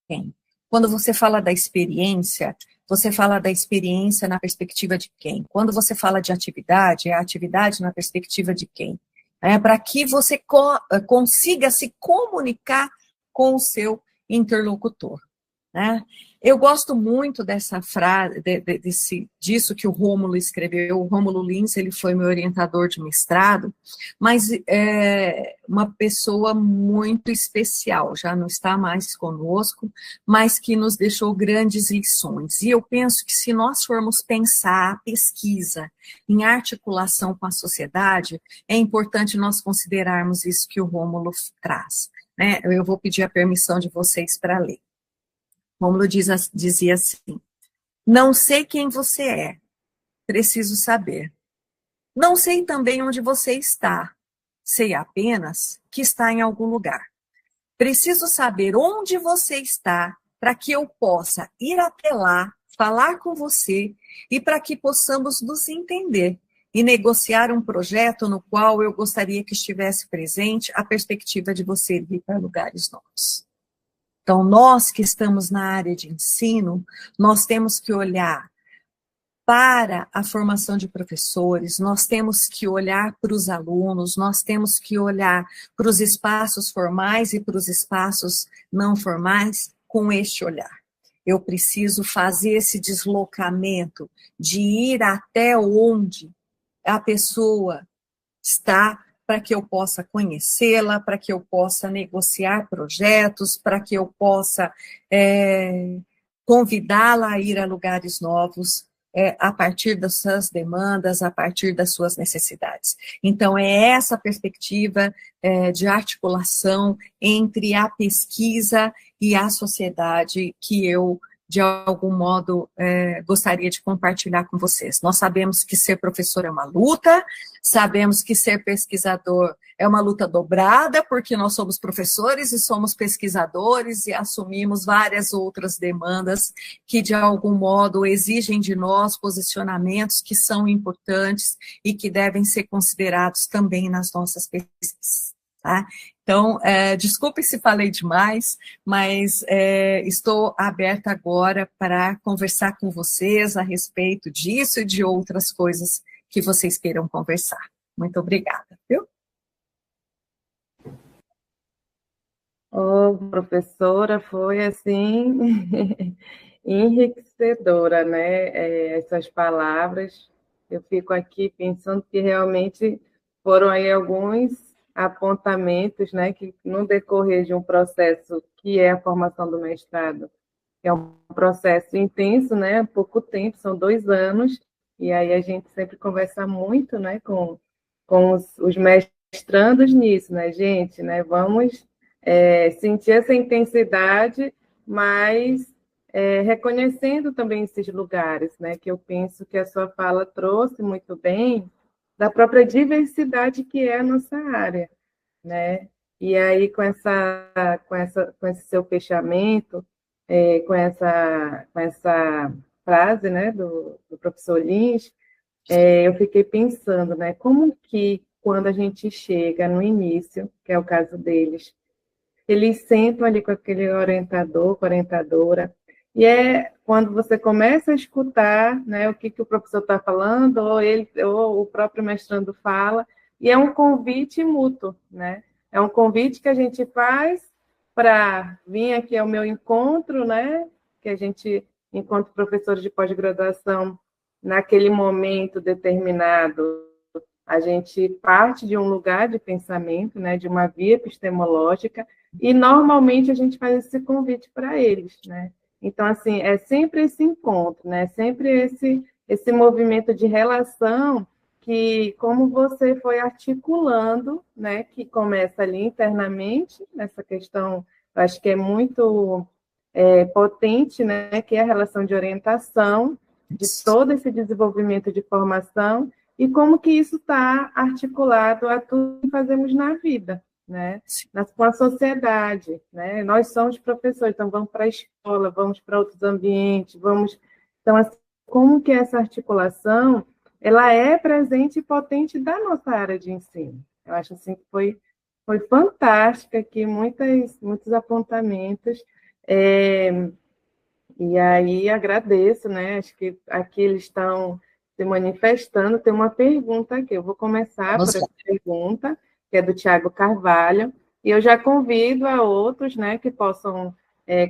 quem? Quando você fala da experiência, você fala da experiência na perspectiva de quem? Quando você fala de atividade, é a atividade na perspectiva de quem? Para que você consiga se comunicar com o seu interlocutor. Né? Eu gosto muito dessa frase, disso que o Rômulo escreveu. O Rômulo Lins, ele foi meu orientador de mestrado, mas é uma pessoa muito especial, já não está mais conosco, mas que nos deixou grandes lições. E eu penso que se nós formos pensar a pesquisa em articulação com a sociedade, é importante nós considerarmos isso que o Rômulo traz. Né? Eu vou pedir a permissão de vocês para ler. Rômulo dizia assim, não sei quem você é, preciso saber. Não sei também onde você está, sei apenas que está em algum lugar. Preciso saber onde você está para que eu possa ir até lá, falar com você e para que possamos nos entender e negociar um projeto no qual eu gostaria que estivesse presente a perspectiva de você vir para lugares novos. Então, nós que estamos na área de ensino, nós temos que olhar para a formação de professores, nós temos que olhar para os alunos, nós temos que olhar para os espaços formais e para os espaços não formais com este olhar. Eu preciso fazer esse deslocamento de ir até onde a pessoa está, para que eu possa conhecê-la, para que eu possa negociar projetos, para que eu possa convidá-la a ir a lugares novos, a partir das suas demandas, a partir das suas necessidades. Então, é essa perspectiva de articulação entre a pesquisa e a sociedade que eu, de algum modo, gostaria de compartilhar com vocês. Nós sabemos que ser professor é uma luta, sabemos que ser pesquisador é uma luta dobrada, porque nós somos professores e somos pesquisadores e assumimos várias outras demandas que, de algum modo, exigem de nós posicionamentos que são importantes e que devem ser considerados também nas nossas pesquisas. Tá? Então, desculpe se falei demais, mas estou aberta agora para conversar com vocês a respeito disso e de outras coisas que vocês queiram conversar. Muito obrigada, viu? Oh, professora, foi assim enriquecedora, né? Essas palavras. Eu fico aqui pensando que realmente foram aí alguns apontamentos, né, que no decorrer de um processo que é a formação do mestrado, é um processo intenso, né, pouco tempo, são 2 anos, e aí a gente sempre conversa muito, né, com os mestrandos nisso, né, gente, né, vamos sentir essa intensidade, mas reconhecendo também esses lugares, né, que eu penso que a sua fala trouxe muito bem, da própria diversidade que é a nossa área, né? E aí, com esse seu fechamento, com essa frase, né, do professor Lins, eu fiquei pensando, né, como que, quando a gente chega no início, que é o caso deles, eles sentam ali com aquele orientador, com a orientadora, e é quando você começa a escutar, né, o que o professor está falando, ou o próprio mestrando fala, e é um convite mútuo, né? É um convite que a gente faz para vir aqui ao meu encontro, né? Que a gente, enquanto professores de pós-graduação, naquele momento determinado, a gente parte de um lugar de pensamento, né, de uma via epistemológica, e normalmente a gente faz esse convite para eles, né? Então, assim, é sempre esse encontro, né? Sempre esse movimento de relação que, como você foi articulando, né, que começa ali internamente, nessa questão, eu acho que é muito potente, né, que é a relação de orientação, de todo esse desenvolvimento de formação, e como que isso está articulado a tudo que fazemos na vida, né? Com a sociedade, né? Nós somos professores, então vamos para a escola, vamos para outros ambientes, vamos... Então, assim, como que essa articulação, ela é presente e potente da nossa área de ensino. Eu acho assim que foi fantástica aqui, muitos apontamentos, e aí agradeço, né? Acho que aqui eles estão se manifestando. Tem uma pergunta aqui, eu vou começar por essa pergunta, que é do Tiago Carvalho, e eu já convido a outros, né, que possam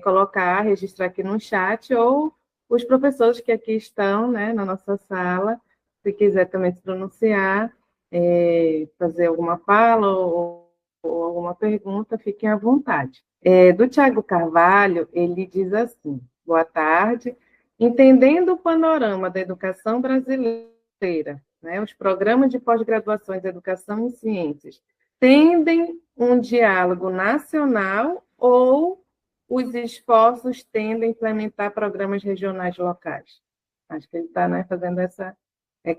colocar, registrar aqui no chat, ou os professores que aqui estão, né, na nossa sala, se quiser também se pronunciar, fazer alguma fala ou alguma pergunta, fiquem à vontade. Do Tiago Carvalho, ele diz assim: boa tarde. Entendendo o panorama da educação brasileira, né, os programas de pós-graduação em educação e ciências tendem um diálogo nacional ou os esforços tendem a implementar programas regionais locais? Acho que ele está, né, fazendo essa...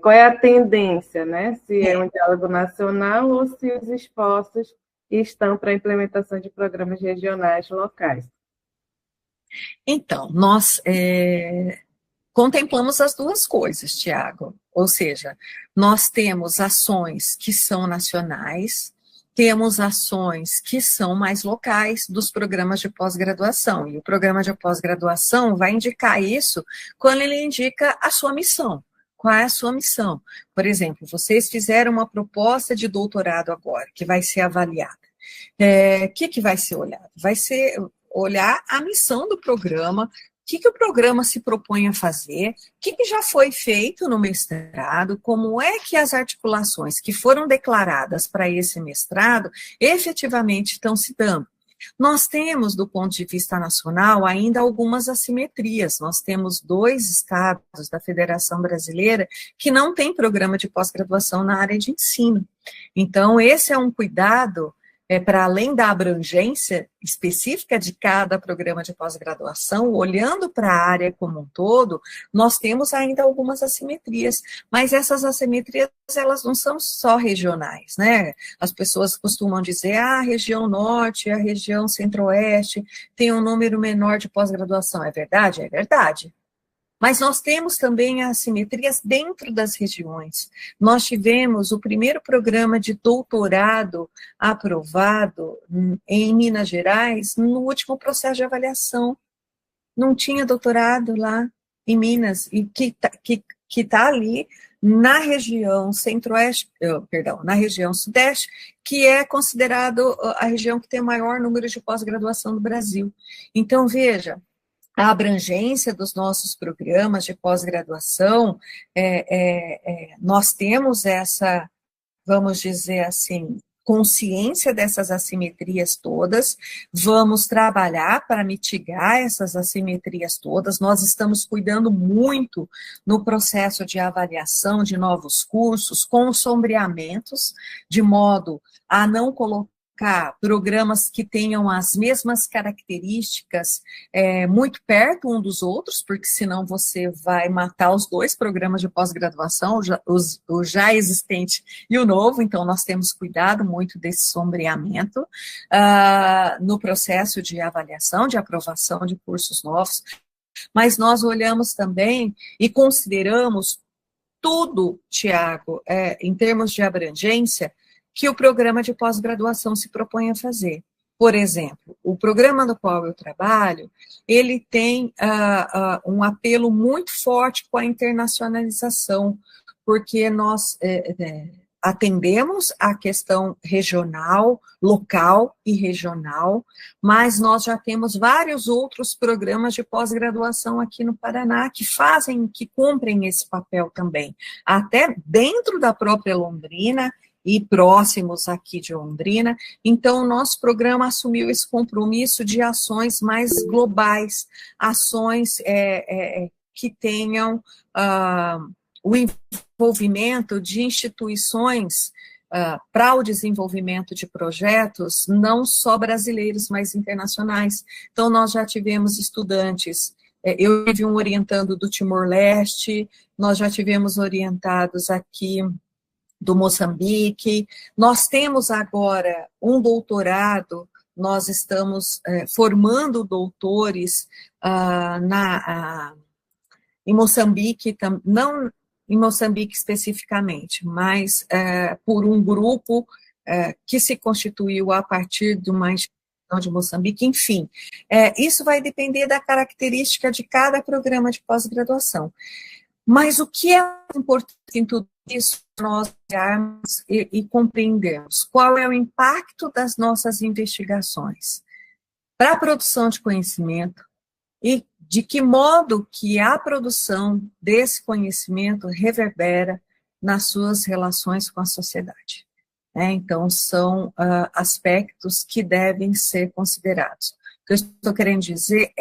qual é a tendência, né? Se é um diálogo nacional ou se os esforços estão para a implementação de programas regionais locais. Então, nós contemplamos as duas coisas, Tiago, ou seja, nós temos ações que são nacionais, temos ações que são mais locais dos programas de pós-graduação, e o programa de pós-graduação vai indicar isso quando ele indica a sua missão. Qual é a sua missão? Por exemplo, vocês fizeram uma proposta de doutorado agora, que vai ser avaliada. O que vai ser olhado? Vai ser olhar a missão do programa, o que o programa se propõe a fazer, o que já foi feito no mestrado, como é que as articulações que foram declaradas para esse mestrado efetivamente estão se dando. Nós temos, do ponto de vista nacional, ainda algumas assimetrias. Nós temos 2 estados da Federação Brasileira que não têm programa de pós-graduação na área de ensino. Então, esse é um cuidado para além da abrangência específica de cada programa de pós-graduação, olhando para a área como um todo, nós temos ainda algumas assimetrias, mas essas assimetrias, elas não são só regionais, né? As pessoas costumam dizer, a região norte, a região centro-oeste tem um número menor de pós-graduação. É verdade? É verdade. Mas nós temos também assimetrias dentro das regiões. Nós tivemos o primeiro programa de doutorado aprovado em Minas Gerais no último processo de avaliação. Não tinha doutorado lá em Minas, e que está ali na região centro-oeste, na região sudeste, que é considerado a região que tem o maior número de pós-graduação do Brasil. Então, veja, a abrangência dos nossos programas de pós-graduação, nós temos essa, vamos dizer assim, consciência dessas assimetrias todas, vamos trabalhar para mitigar essas assimetrias todas, nós estamos cuidando muito no processo de avaliação de novos cursos, com sombreamentos, de modo a não colocar programas que tenham as mesmas características muito perto um dos outros, porque senão você vai matar os 2 programas de pós-graduação, o já existente e o novo, então nós temos cuidado muito desse sombreamento no processo de avaliação, de aprovação de cursos novos, mas nós olhamos também e consideramos tudo, Tiago, em termos de abrangência, que o programa de pós-graduação se propõe a fazer. Por exemplo, o programa no qual eu trabalho, ele tem um apelo muito forte com a internacionalização, porque nós atendemos a questão regional, local e regional, mas nós já temos vários outros programas de pós-graduação aqui no Paraná que cumprem esse papel também, até dentro da própria Londrina e próximos aqui de Londrina. Então, o nosso programa assumiu esse compromisso de ações mais globais, ações que tenham o envolvimento de instituições para o desenvolvimento de projetos, não só brasileiros, mas internacionais. Então, nós já tivemos estudantes, eu tive um orientando do Timor-Leste, nós já tivemos orientados aqui do Moçambique, nós temos agora um doutorado, nós estamos formando doutores em Moçambique, não em Moçambique especificamente, mas por um grupo que se constituiu a partir de uma instituição de Moçambique, enfim. Isso vai depender da característica de cada programa de pós-graduação. Mas o que é importante em tudo isso, nós olharmos e compreendermos qual é o impacto das nossas investigações para a produção de conhecimento e de que modo que a produção desse conhecimento reverbera nas suas relações com a sociedade. Então, são aspectos que devem ser considerados. O que eu estou querendo dizer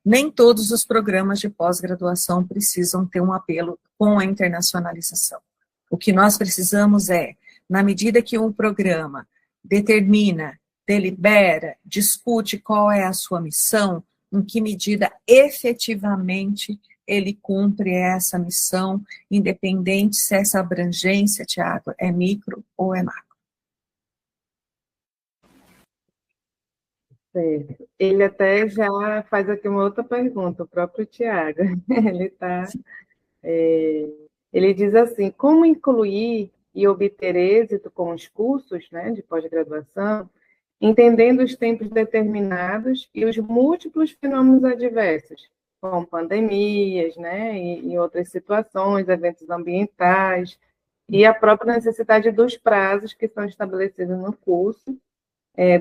nem todos os programas de pós-graduação precisam ter um apelo com a internacionalização. O que nós precisamos na medida que um programa determina, delibera, discute qual é a sua missão, em que medida efetivamente ele cumpre essa missão, independente se essa abrangência, Tiago, é micro ou é macro. Certo. Ele até já faz aqui uma outra pergunta, o próprio Tiago. Ele tá, é, ele diz assim: como incluir e obter êxito com os cursos, né, de pós-graduação, entendendo os tempos determinados e os múltiplos fenômenos adversos, como pandemias, né, e outras situações, eventos ambientais, e a própria necessidade dos prazos que são estabelecidos no curso.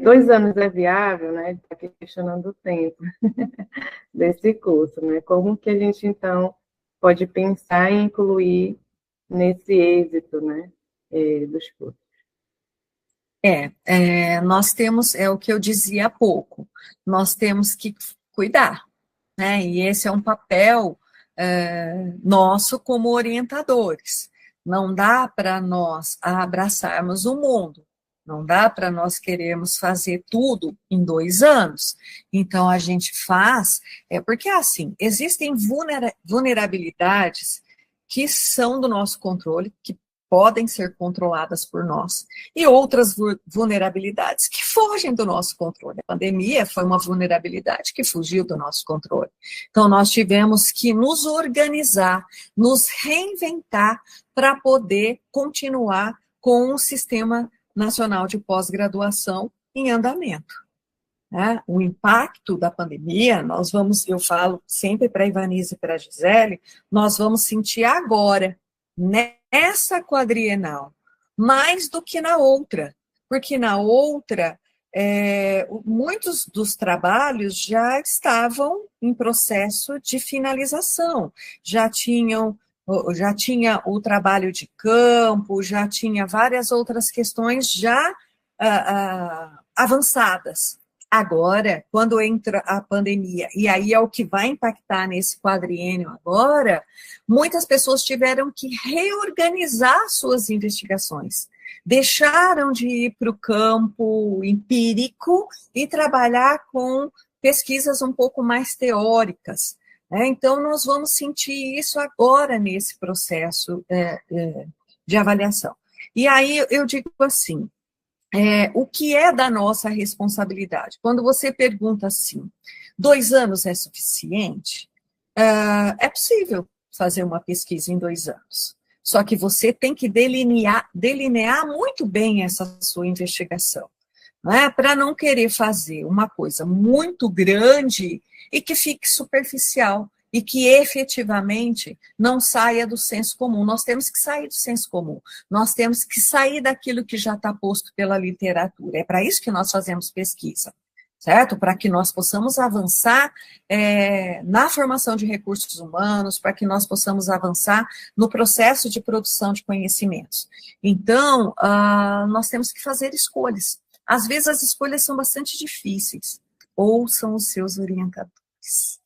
2 anos é viável, né? Está aqui questionando o tempo desse curso, né? Como que a gente, então, pode pensar em incluir nesse êxito, né, dos cursos? Nós temos, é o que eu dizia há pouco, nós temos que cuidar, né? E esse é um papel nosso como orientadores. Não dá para nós abraçarmos o mundo, não dá para nós queremos fazer tudo em 2 anos. Então, a gente faz, porque assim, existem vulnerabilidades que são do nosso controle, que podem ser controladas por nós, e outras vulnerabilidades que fogem do nosso controle. A pandemia foi uma vulnerabilidade que fugiu do nosso controle. Então, nós tivemos que nos organizar, nos reinventar para poder continuar com o Sistema Nacional de Pós-Graduação em andamento. Né? O impacto da pandemia, eu falo sempre para a Ivanise e para a Gisele, nós vamos sentir agora, nessa quadrienal, mais do que na outra, porque na outra, muitos dos trabalhos já estavam em processo de finalização, já tinha o trabalho de campo, já tinha várias outras questões já avançadas. Agora, quando entra a pandemia, e aí é o que vai impactar nesse quadriênio agora, muitas pessoas tiveram que reorganizar suas investigações. Deixaram de ir para o campo empírico e trabalhar com pesquisas um pouco mais teóricas. Né? Então, nós vamos sentir isso agora nesse processo de avaliação. E aí eu digo assim, o que é da nossa responsabilidade? Quando você pergunta assim, 2 anos é suficiente? É possível fazer uma pesquisa em 2 anos. Só que você tem que delinear muito bem essa sua investigação, né? Para não querer fazer uma coisa muito grande e que fique superficial e que efetivamente não saia do senso comum. Nós temos que sair do senso comum, nós temos que sair daquilo que já está posto pela literatura. É para isso que nós fazemos pesquisa, certo? Para que nós possamos avançar na formação de recursos humanos, para que nós possamos avançar no processo de produção de conhecimentos. Então, nós temos que fazer escolhas. Às vezes as escolhas são bastante difíceis. Ouçam os seus orientadores.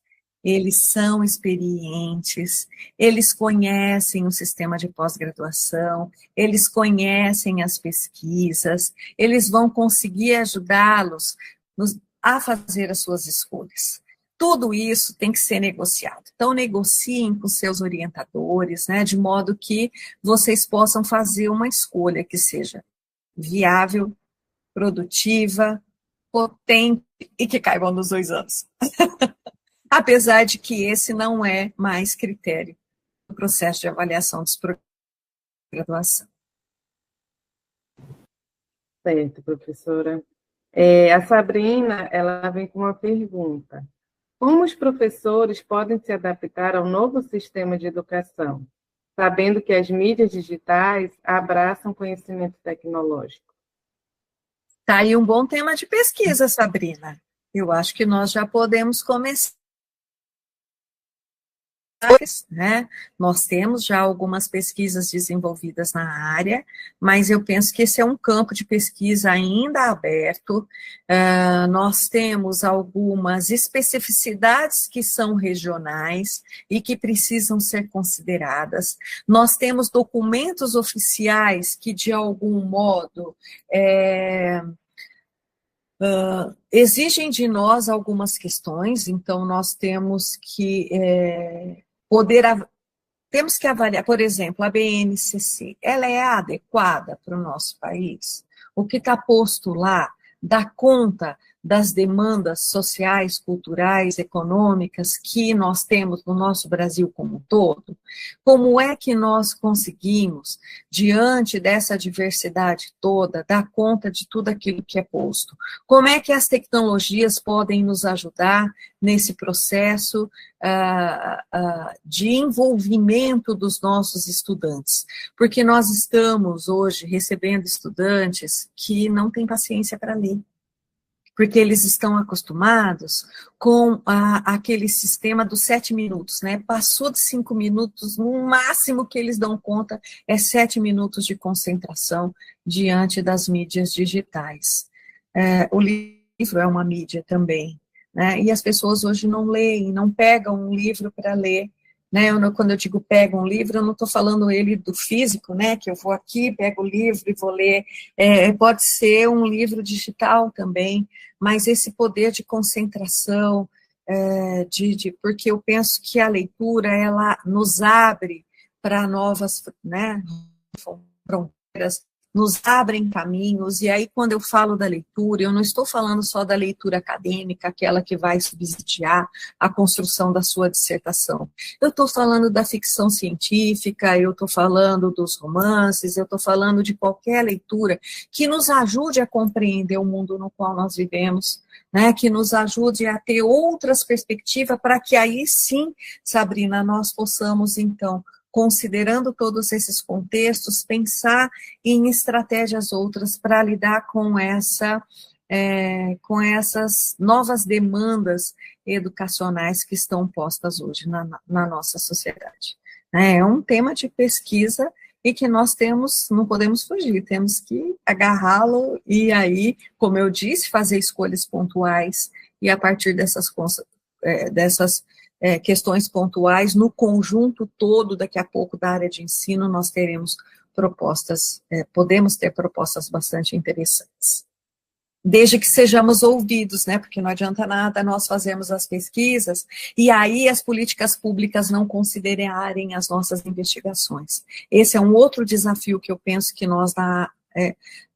Eles são experientes, eles conhecem o sistema de pós-graduação, eles conhecem as pesquisas, eles vão conseguir ajudá-los a fazer as suas escolhas. Tudo isso tem que ser negociado. Então, negociem com seus orientadores, né, de modo que vocês possam fazer uma escolha que seja viável, produtiva, potente e que caiba nos 2 anos. Apesar de que esse não é mais critério do processo de avaliação de graduação. Certo, professora. A Sabrina, ela vem com uma pergunta. Como os professores podem se adaptar ao novo sistema de educação, sabendo que as mídias digitais abraçam conhecimento tecnológico? Está aí um bom tema de pesquisa, Sabrina. Eu acho que nós já podemos começar. Né? Nós temos já algumas pesquisas desenvolvidas na área, mas eu penso que esse é um campo de pesquisa ainda aberto. Nós temos algumas especificidades que são regionais e que precisam ser consideradas. Nós temos documentos oficiais que, de algum modo, exigem de nós algumas questões, então nós temos que temos que avaliar, por exemplo, a BNCC, ela é adequada para o nosso país? O que está posto lá dá conta das demandas sociais, culturais, econômicas que nós temos no nosso Brasil como um todo? Como é que nós conseguimos, diante dessa diversidade toda, dar conta de tudo aquilo que é posto? Como é que as tecnologias podem nos ajudar nesse processo de envolvimento dos nossos estudantes? Porque nós estamos hoje recebendo estudantes que não têm paciência para ler, porque eles estão acostumados com aquele sistema dos 7 minutos, né? Passou de 5 minutos, no máximo que eles dão conta é 7 minutos de concentração diante das mídias digitais. O livro é uma mídia também, né? E as pessoas hoje não leem, não pegam um livro para ler, né? Quando eu digo pego um livro, eu não estou falando ele do físico, né? Que eu vou aqui, pego o livro e vou ler. Pode ser um livro digital também, mas esse poder de concentração, porque eu penso que a leitura, ela nos abre para novas, né, fronteiras, nos abrem caminhos, e aí quando eu falo da leitura, eu não estou falando só da leitura acadêmica, aquela que vai subsidiar a construção da sua dissertação. Eu estou falando da ficção científica, eu estou falando dos romances, eu estou falando de qualquer leitura que nos ajude a compreender o mundo no qual nós vivemos, né, que nos ajude a ter outras perspectivas, para que aí sim, Sabrina, nós possamos, então, considerando todos esses contextos, pensar em estratégias outras para lidar com essas novas demandas educacionais que estão postas hoje na nossa sociedade. É um tema de pesquisa e que nós não podemos fugir, temos que agarrá-lo e aí, como eu disse, fazer escolhas pontuais e a partir dessas questões pontuais, no conjunto todo, daqui a pouco, da área de ensino, nós teremos podemos ter propostas bastante interessantes. Desde que sejamos ouvidos, né, porque não adianta nada nós fazermos as pesquisas e aí as políticas públicas não considerarem as nossas investigações. Esse é um outro desafio que eu penso que nós,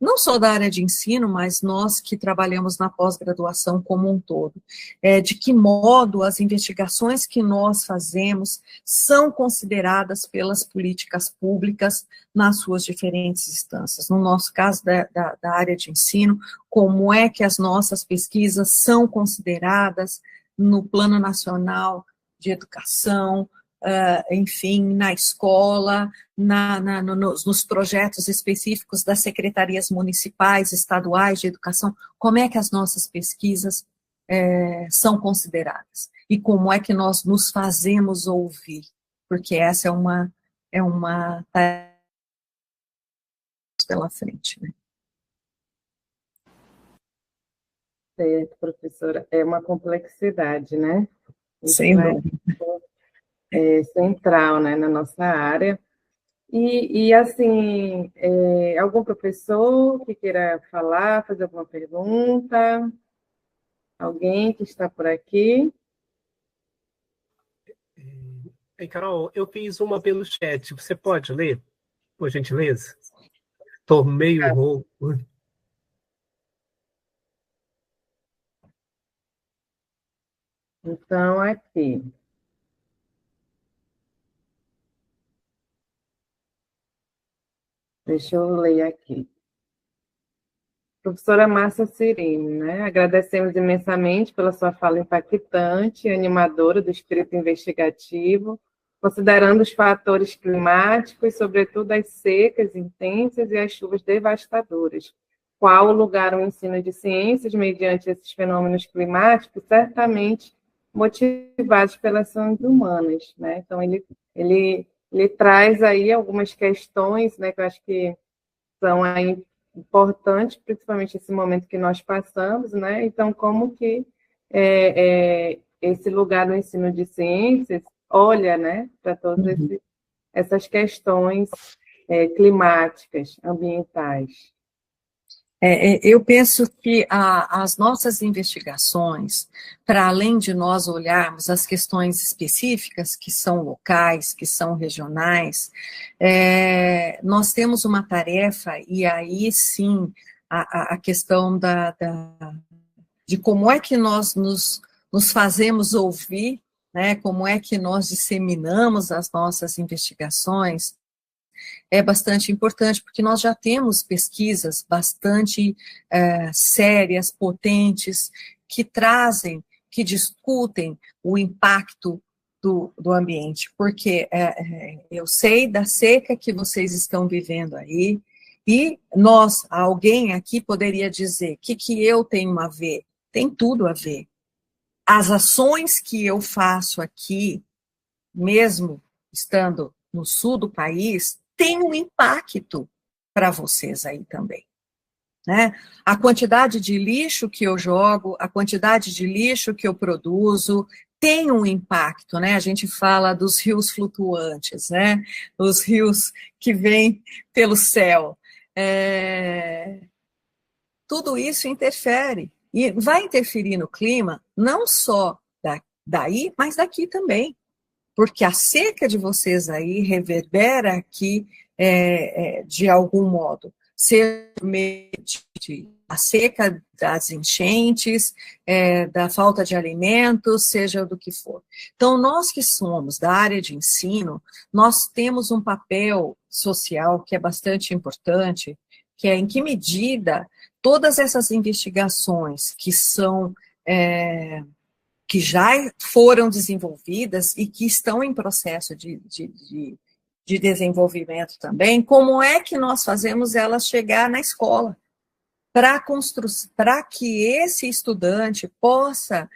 não só da área de ensino, mas nós que trabalhamos na pós-graduação como um todo, de que modo as investigações que nós fazemos são consideradas pelas políticas públicas nas suas diferentes instâncias. No nosso caso da área de ensino, como é que as nossas pesquisas são consideradas no Plano Nacional de Educação, enfim, na escola, nos projetos específicos das secretarias municipais, estaduais de educação, como é que as nossas pesquisas são consideradas? E como é que nós nos fazemos ouvir? Porque essa é uma tarefa pela frente, né? Certo, professora. É uma complexidade, né? Isso Sem dúvida. É central, né, na nossa área. E assim, algum professor que queira falar, fazer alguma pergunta? Alguém que está por aqui? Carol, eu fiz uma pelo chat. Você pode ler, por gentileza? Estou meio rouco. Então, aqui. Deixa eu ler aqui. Professora Márcia Cirino, né? Agradecemos imensamente pela sua fala impactante e animadora do espírito investigativo, considerando os fatores climáticos, sobretudo as secas intensas e as chuvas devastadoras. Qual o lugar o ensino de ciências mediante esses fenômenos climáticos, certamente motivados pelas ações humanas, né? Então, ele traz aí algumas questões, né, que eu acho que são aí importantes, principalmente esse momento que nós passamos, né? Então, como que esse lugar do ensino de ciências olha, né, para todas essas questões climáticas, ambientais? Eu penso que as nossas investigações, para além de nós olharmos as questões específicas, que são locais, que são regionais, nós temos uma tarefa, e aí sim a questão de como é que nós nos fazemos ouvir, né, como é que nós disseminamos as nossas investigações, é bastante importante, porque nós já temos pesquisas bastante sérias, potentes, que trazem, que discutem o impacto do ambiente, porque eu sei da seca que vocês estão vivendo aí, e alguém aqui poderia dizer, o que eu tenho a ver? Tem tudo a ver. As ações que eu faço aqui, mesmo estando no sul do país, tem um impacto para vocês aí também, né? A quantidade de lixo que eu jogo, a quantidade de lixo que eu produzo, tem um impacto, né? A gente fala dos rios flutuantes, né? Os rios que vêm pelo céu. Tudo isso interfere. E vai interferir no clima, não só daí, mas daqui também. Porque a seca de vocês aí reverbera aqui de algum modo. Seja a seca das enchentes, da falta de alimentos, seja do que for. Então, nós que somos da área de ensino, nós temos um papel social que é bastante importante, que é em que medida todas essas investigações que são... que já foram desenvolvidas e que estão em processo de desenvolvimento também, como é que nós fazemos elas chegar na escola, para que esse estudante possa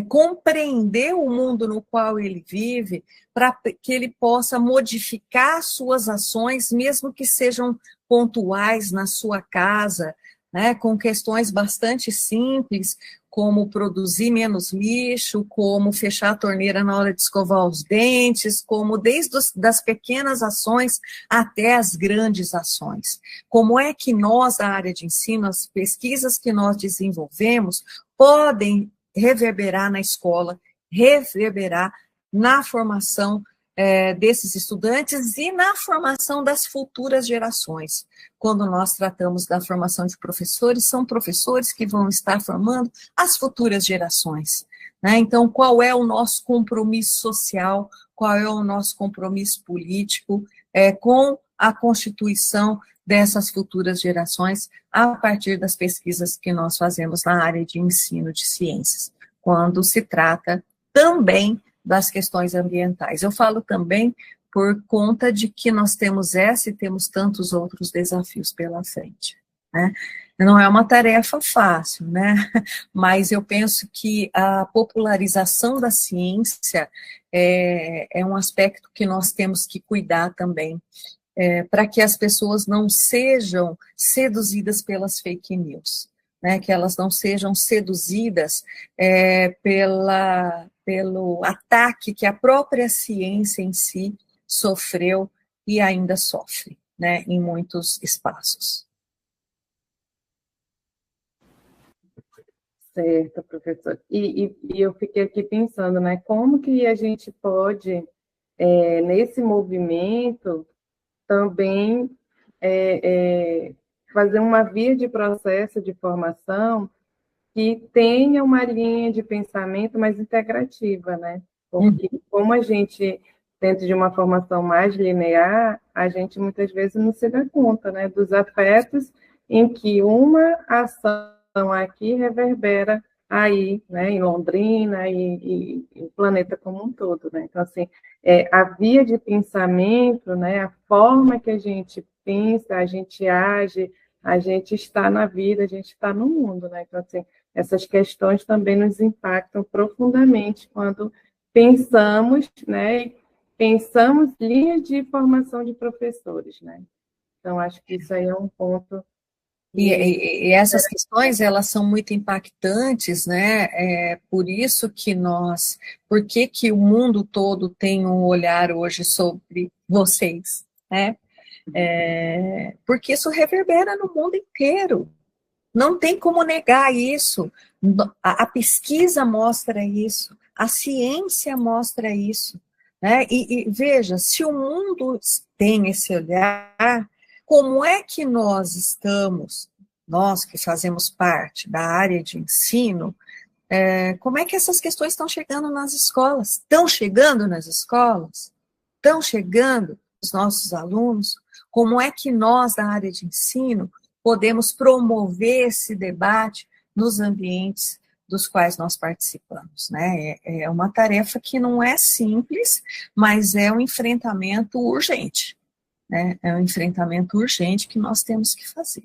compreender o mundo no qual ele vive, para que ele possa modificar suas ações, mesmo que sejam pontuais na sua casa, né, com questões bastante simples, como produzir menos lixo, como fechar a torneira na hora de escovar os dentes, como desde das pequenas ações até as grandes ações. Como é que nós, da área de ensino, as pesquisas que nós desenvolvemos, podem reverberar na escola, reverberar na formação desses estudantes e na formação das futuras gerações. Quando nós tratamos da formação de professores, são professores que vão estar formando as futuras gerações, né? Então, qual é o nosso compromisso social, qual é o nosso compromisso político com a constituição dessas futuras gerações a partir das pesquisas que nós fazemos na área de ensino de ciências, quando se trata também das questões ambientais. Eu falo também por conta de que nós temos essa e temos tantos outros desafios pela frente, né? Não é uma tarefa fácil, né? Mas eu penso que a popularização da ciência é um aspecto que nós temos que cuidar também, para que as pessoas não sejam seduzidas pelas fake news, né, que elas não sejam seduzidas pelo ataque que a própria ciência em si sofreu e ainda sofre, né, em muitos espaços. Certo, professor. E eu fiquei aqui pensando, né, como que a gente pode, nesse movimento, também fazer uma via de processo de formação que tenha uma linha de pensamento mais integrativa, né? Porque como a gente, dentro de uma formação mais linear, a gente muitas vezes não se dá conta, né, dos afetos em que uma ação aqui reverbera aí, né, em Londrina e o planeta como um todo, né? Então, assim, a via de pensamento, né, a forma que a gente pensa, a gente age, a gente está na vida, a gente está no mundo, né? Então, assim, essas questões também nos impactam profundamente quando pensamos, né, pensamos linhas de formação de professores, né? Então, acho que isso aí é um ponto. E essas questões, elas são muito impactantes, né? Por isso que por que o mundo todo tem um olhar hoje sobre vocês, né? Porque isso reverbera no mundo inteiro. Não tem como negar isso. A pesquisa mostra isso, a ciência mostra isso, né? E veja, se o mundo tem esse olhar, como é que nós estamos nós que fazemos parte da área de ensino, como é que essas questões estão chegando nas escolas? Estão chegando nas escolas? Estão chegando os nossos alunos? Como é que nós, da área de ensino, podemos promover esse debate nos ambientes dos quais nós participamos, né? É uma tarefa que não é simples, mas é um enfrentamento urgente, né? É um enfrentamento urgente que nós temos que fazer.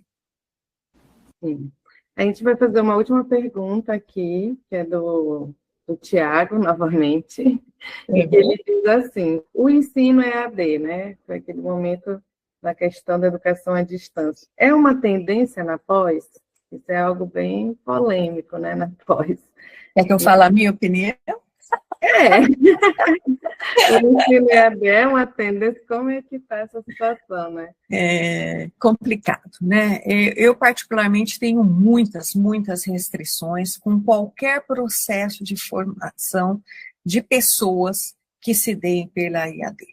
Sim. A gente vai fazer uma última pergunta aqui, que é do Tiago, novamente, e que ele diz assim, o ensino EAD, né? Foi aquele momento da questão da educação à distância. É uma tendência na pós? Isso é algo bem polêmico, né, na pós. Quer que eu fale a minha opinião? O ensino EAD é uma tendência, como é que está essa situação, né? É complicado, né? Eu, particularmente, tenho muitas restrições com qualquer processo de formação de pessoas que se deem pela EAD,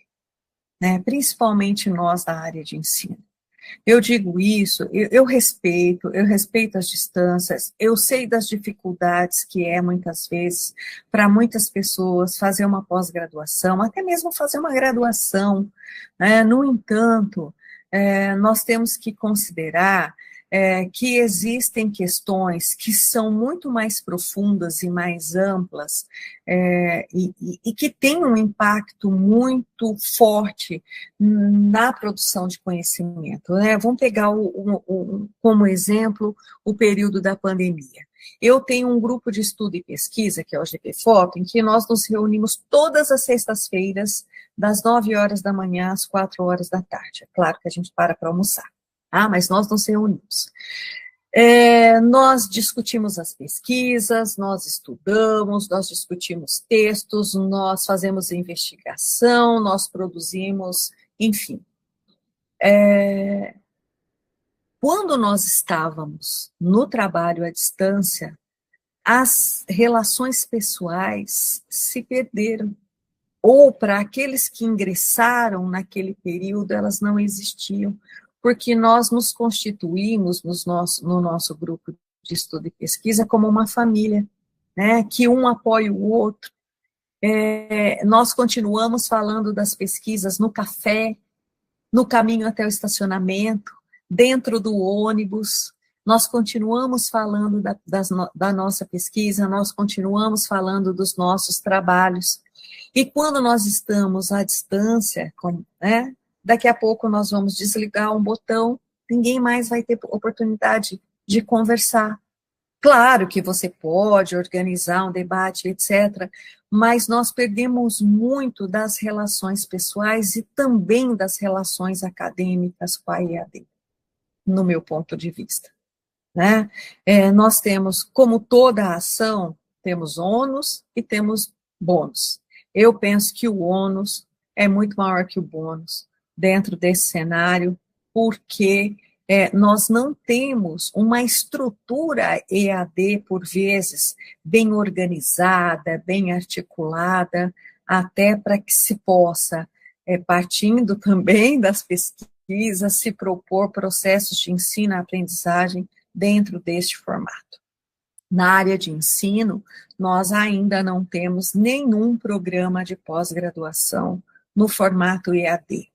né? Principalmente nós da área de ensino. Eu digo isso, eu respeito as distâncias, eu sei das dificuldades que muitas vezes, para muitas pessoas, fazer uma pós-graduação, até mesmo fazer uma graduação, né? No entanto, nós temos que considerar que existem questões que são muito mais profundas e mais amplas e que têm um impacto muito forte na produção de conhecimento, né? Vamos pegar como exemplo o período da pandemia. Eu tenho um grupo de estudo e pesquisa, que é o GP Foto, em que nós nos reunimos todas as sextas-feiras, das 9 horas da manhã às 4 horas da tarde. É claro que a gente para almoçar, mas nós nos reunimos. Nós discutimos as pesquisas, nós estudamos, nós discutimos textos, nós fazemos investigação, nós produzimos, enfim. Quando nós estávamos no trabalho à distância, as relações pessoais se perderam. Ou para aqueles que ingressaram naquele período, elas não existiam, porque nós nos constituímos no nosso grupo de estudo e pesquisa como uma família, né, que um apoia o outro. Nós continuamos falando das pesquisas no café, no caminho até o estacionamento, dentro do ônibus, nós continuamos falando da nossa pesquisa, nós continuamos falando dos nossos trabalhos. E quando nós estamos à distância, né, daqui a pouco nós vamos desligar um botão, ninguém mais vai ter oportunidade de conversar. Claro que você pode organizar um debate, etc., mas nós perdemos muito das relações pessoais e também das relações acadêmicas com a EAD, no meu ponto de vista, né? Nós temos, como toda ação, temos ônus e temos bônus. Eu penso que o ônus é muito maior que o bônus dentro desse cenário, porque nós não temos uma estrutura EAD, por vezes, bem organizada, bem articulada, até para que se possa, partindo também das pesquisas, se propor processos de ensino-aprendizagem dentro deste formato. Na área de ensino, nós ainda não temos nenhum programa de pós-graduação no formato EAD.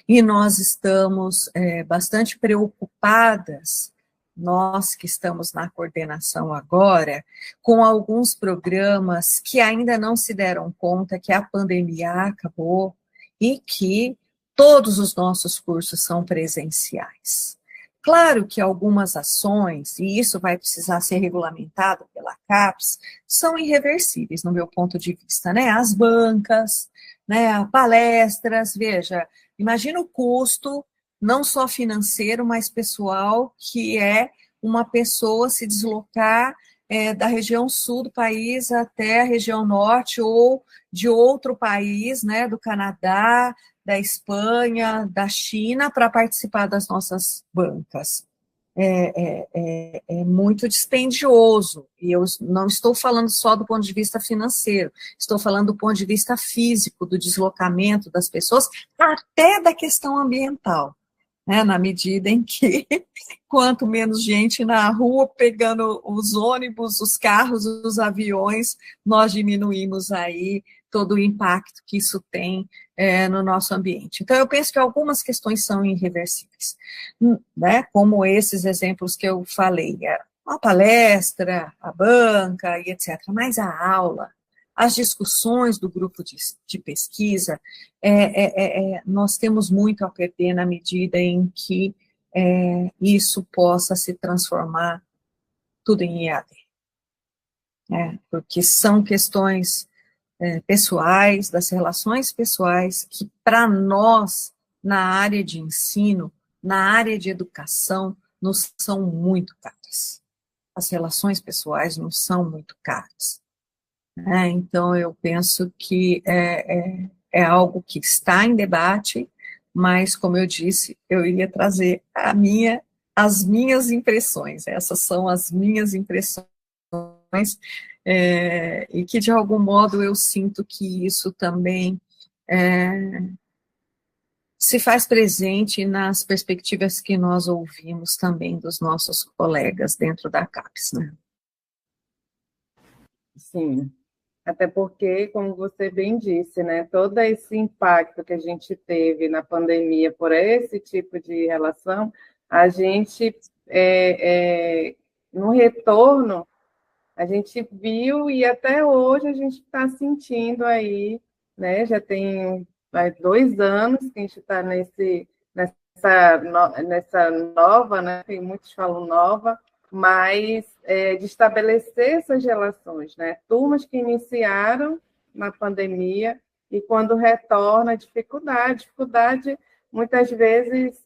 E nós estamos bastante preocupadas, nós que estamos na coordenação agora, com alguns programas que ainda não se deram conta que a pandemia acabou e que todos os nossos cursos são presenciais. Claro que algumas ações, e isso vai precisar ser regulamentado pela CAPES, são irreversíveis, no meu ponto de vista, né? As bancas, né? Palestras, veja, imagina o custo, não só financeiro, mas pessoal, que é uma pessoa se deslocar da região sul do país até a região norte, ou de outro país, né? Do Canadá, da Espanha, da China, para participar das nossas bancas. É muito dispendioso, e eu não estou falando só do ponto de vista financeiro, estou falando do ponto de vista físico, do deslocamento das pessoas, até da questão ambiental, né, na medida em que quanto menos gente na rua pegando os ônibus, os carros, os aviões, nós diminuímos aí todo o impacto que isso tem no nosso ambiente. Então, eu penso que algumas questões são irreversíveis, né, como esses exemplos que eu falei, a palestra, a banca e etc., mas a aula, as discussões do grupo de pesquisa, nós temos muito a perder na medida em que isso possa se transformar tudo em EAD. Porque são questões pessoais, das relações pessoais, que para nós, na área de ensino, na área de educação, nos são muito caras. As relações pessoais não são muito caras. Então, eu penso que é algo que está em debate, mas, como eu disse, eu iria trazer as minhas impressões. Essas são as minhas impressões, e que, de algum modo, eu sinto que isso também se faz presente nas perspectivas que nós ouvimos também dos nossos colegas dentro da CAPES, né? Sim. Até porque, como você bem disse, né, todo esse impacto que a gente teve na pandemia por esse tipo de relação, a gente, no retorno, a gente viu e até hoje a gente está sentindo aí, né, já tem 2 anos que a gente está nessa nova, né, tem muitos falam nova, mas de estabelecer essas relações, né? Turmas que iniciaram na pandemia e quando retorna, dificuldade muitas vezes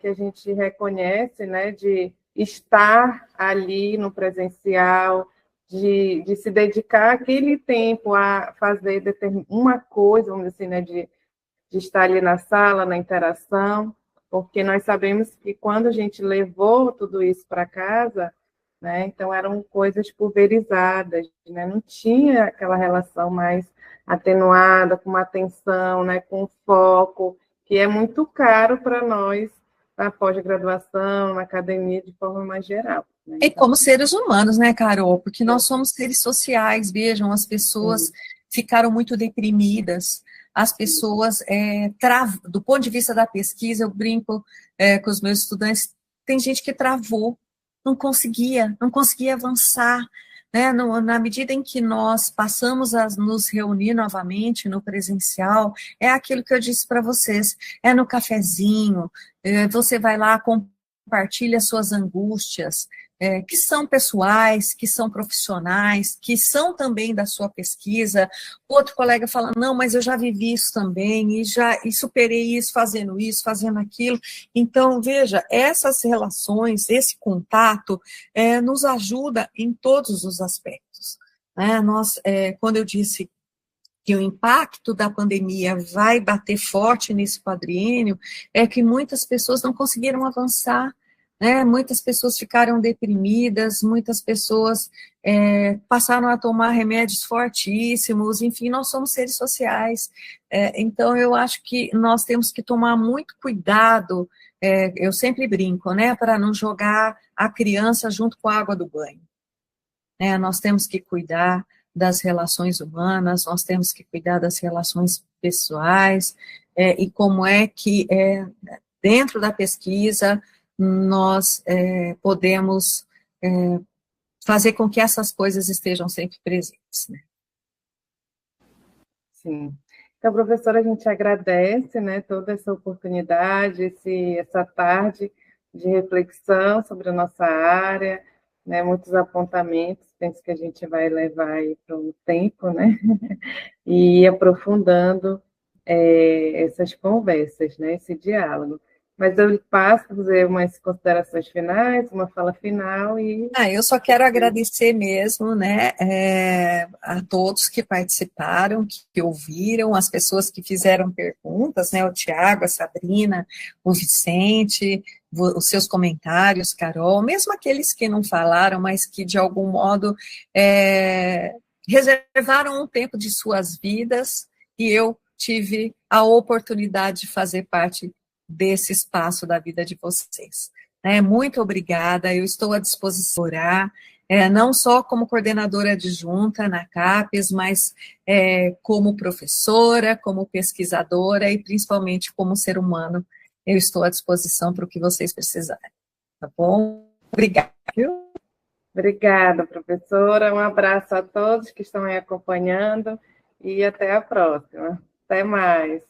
que a gente reconhece, né? De estar ali no presencial, de se dedicar aquele tempo a fazer uma coisa, vamos dizer assim, né? De estar ali na sala, na interação, porque nós sabemos que quando a gente levou tudo isso para casa, né, então eram coisas pulverizadas, né, não tinha aquela relação mais atenuada, com uma atenção, né, com foco, que é muito caro para nós na pós-graduação, na academia, de forma mais geral. Né? E como seres humanos, né, Carol? Porque nós somos seres sociais, vejam, as pessoas ficaram muito deprimidas, as pessoas, do ponto de vista da pesquisa, eu brinco com os meus estudantes, tem gente que travou, não conseguia avançar, né? Na medida em que nós passamos a nos reunir novamente no presencial, é aquilo que eu disse para vocês, é no cafezinho, você vai lá, compartilha suas angústias, que são pessoais, que são profissionais, que são também da sua pesquisa. O outro colega fala, não, mas eu já vivi isso também, e superei isso, fazendo aquilo. Então, veja, essas relações, esse contato, nos ajuda em todos os aspectos. Né? Quando eu disse que o impacto da pandemia vai bater forte nesse quadriênio, é que muitas pessoas não conseguiram avançar, né? Muitas pessoas ficaram deprimidas, muitas pessoas passaram a tomar remédios fortíssimos, enfim, nós somos seres sociais, então eu acho que nós temos que tomar muito cuidado, eu sempre brinco, né, para não jogar a criança junto com a água do banho, né? Nós temos que cuidar das relações humanas, nós temos que cuidar das relações pessoais, e como é que, dentro da pesquisa, nós podemos fazer com que essas coisas estejam sempre presentes. Né? Sim. Então, professora, a gente agradece, né, toda essa oportunidade, essa tarde de reflexão sobre a nossa área, né, muitos apontamentos, penso que a gente vai levar aí para um tempo, né, e ir aprofundando essas conversas, né, esse diálogo. Mas eu passo a fazer umas considerações finais, uma fala final e... eu só quero agradecer mesmo, né, a todos que participaram, que ouviram, as pessoas que fizeram perguntas, né, o Tiago, a Sabrina, o Vicente, os seus comentários, Carol, mesmo aqueles que não falaram, mas que de algum modo reservaram um tempo de suas vidas, e eu tive a oportunidade de fazer parte desse espaço da vida de vocês. Muito obrigada, eu estou à disposição para orar, não só como coordenadora adjunta na CAPES, mas como professora, como pesquisadora e principalmente como ser humano. Eu estou à disposição para o que vocês precisarem. Tá bom? Obrigada. Obrigada, professora. Um abraço a todos que estão aí acompanhando e até a próxima. Até mais.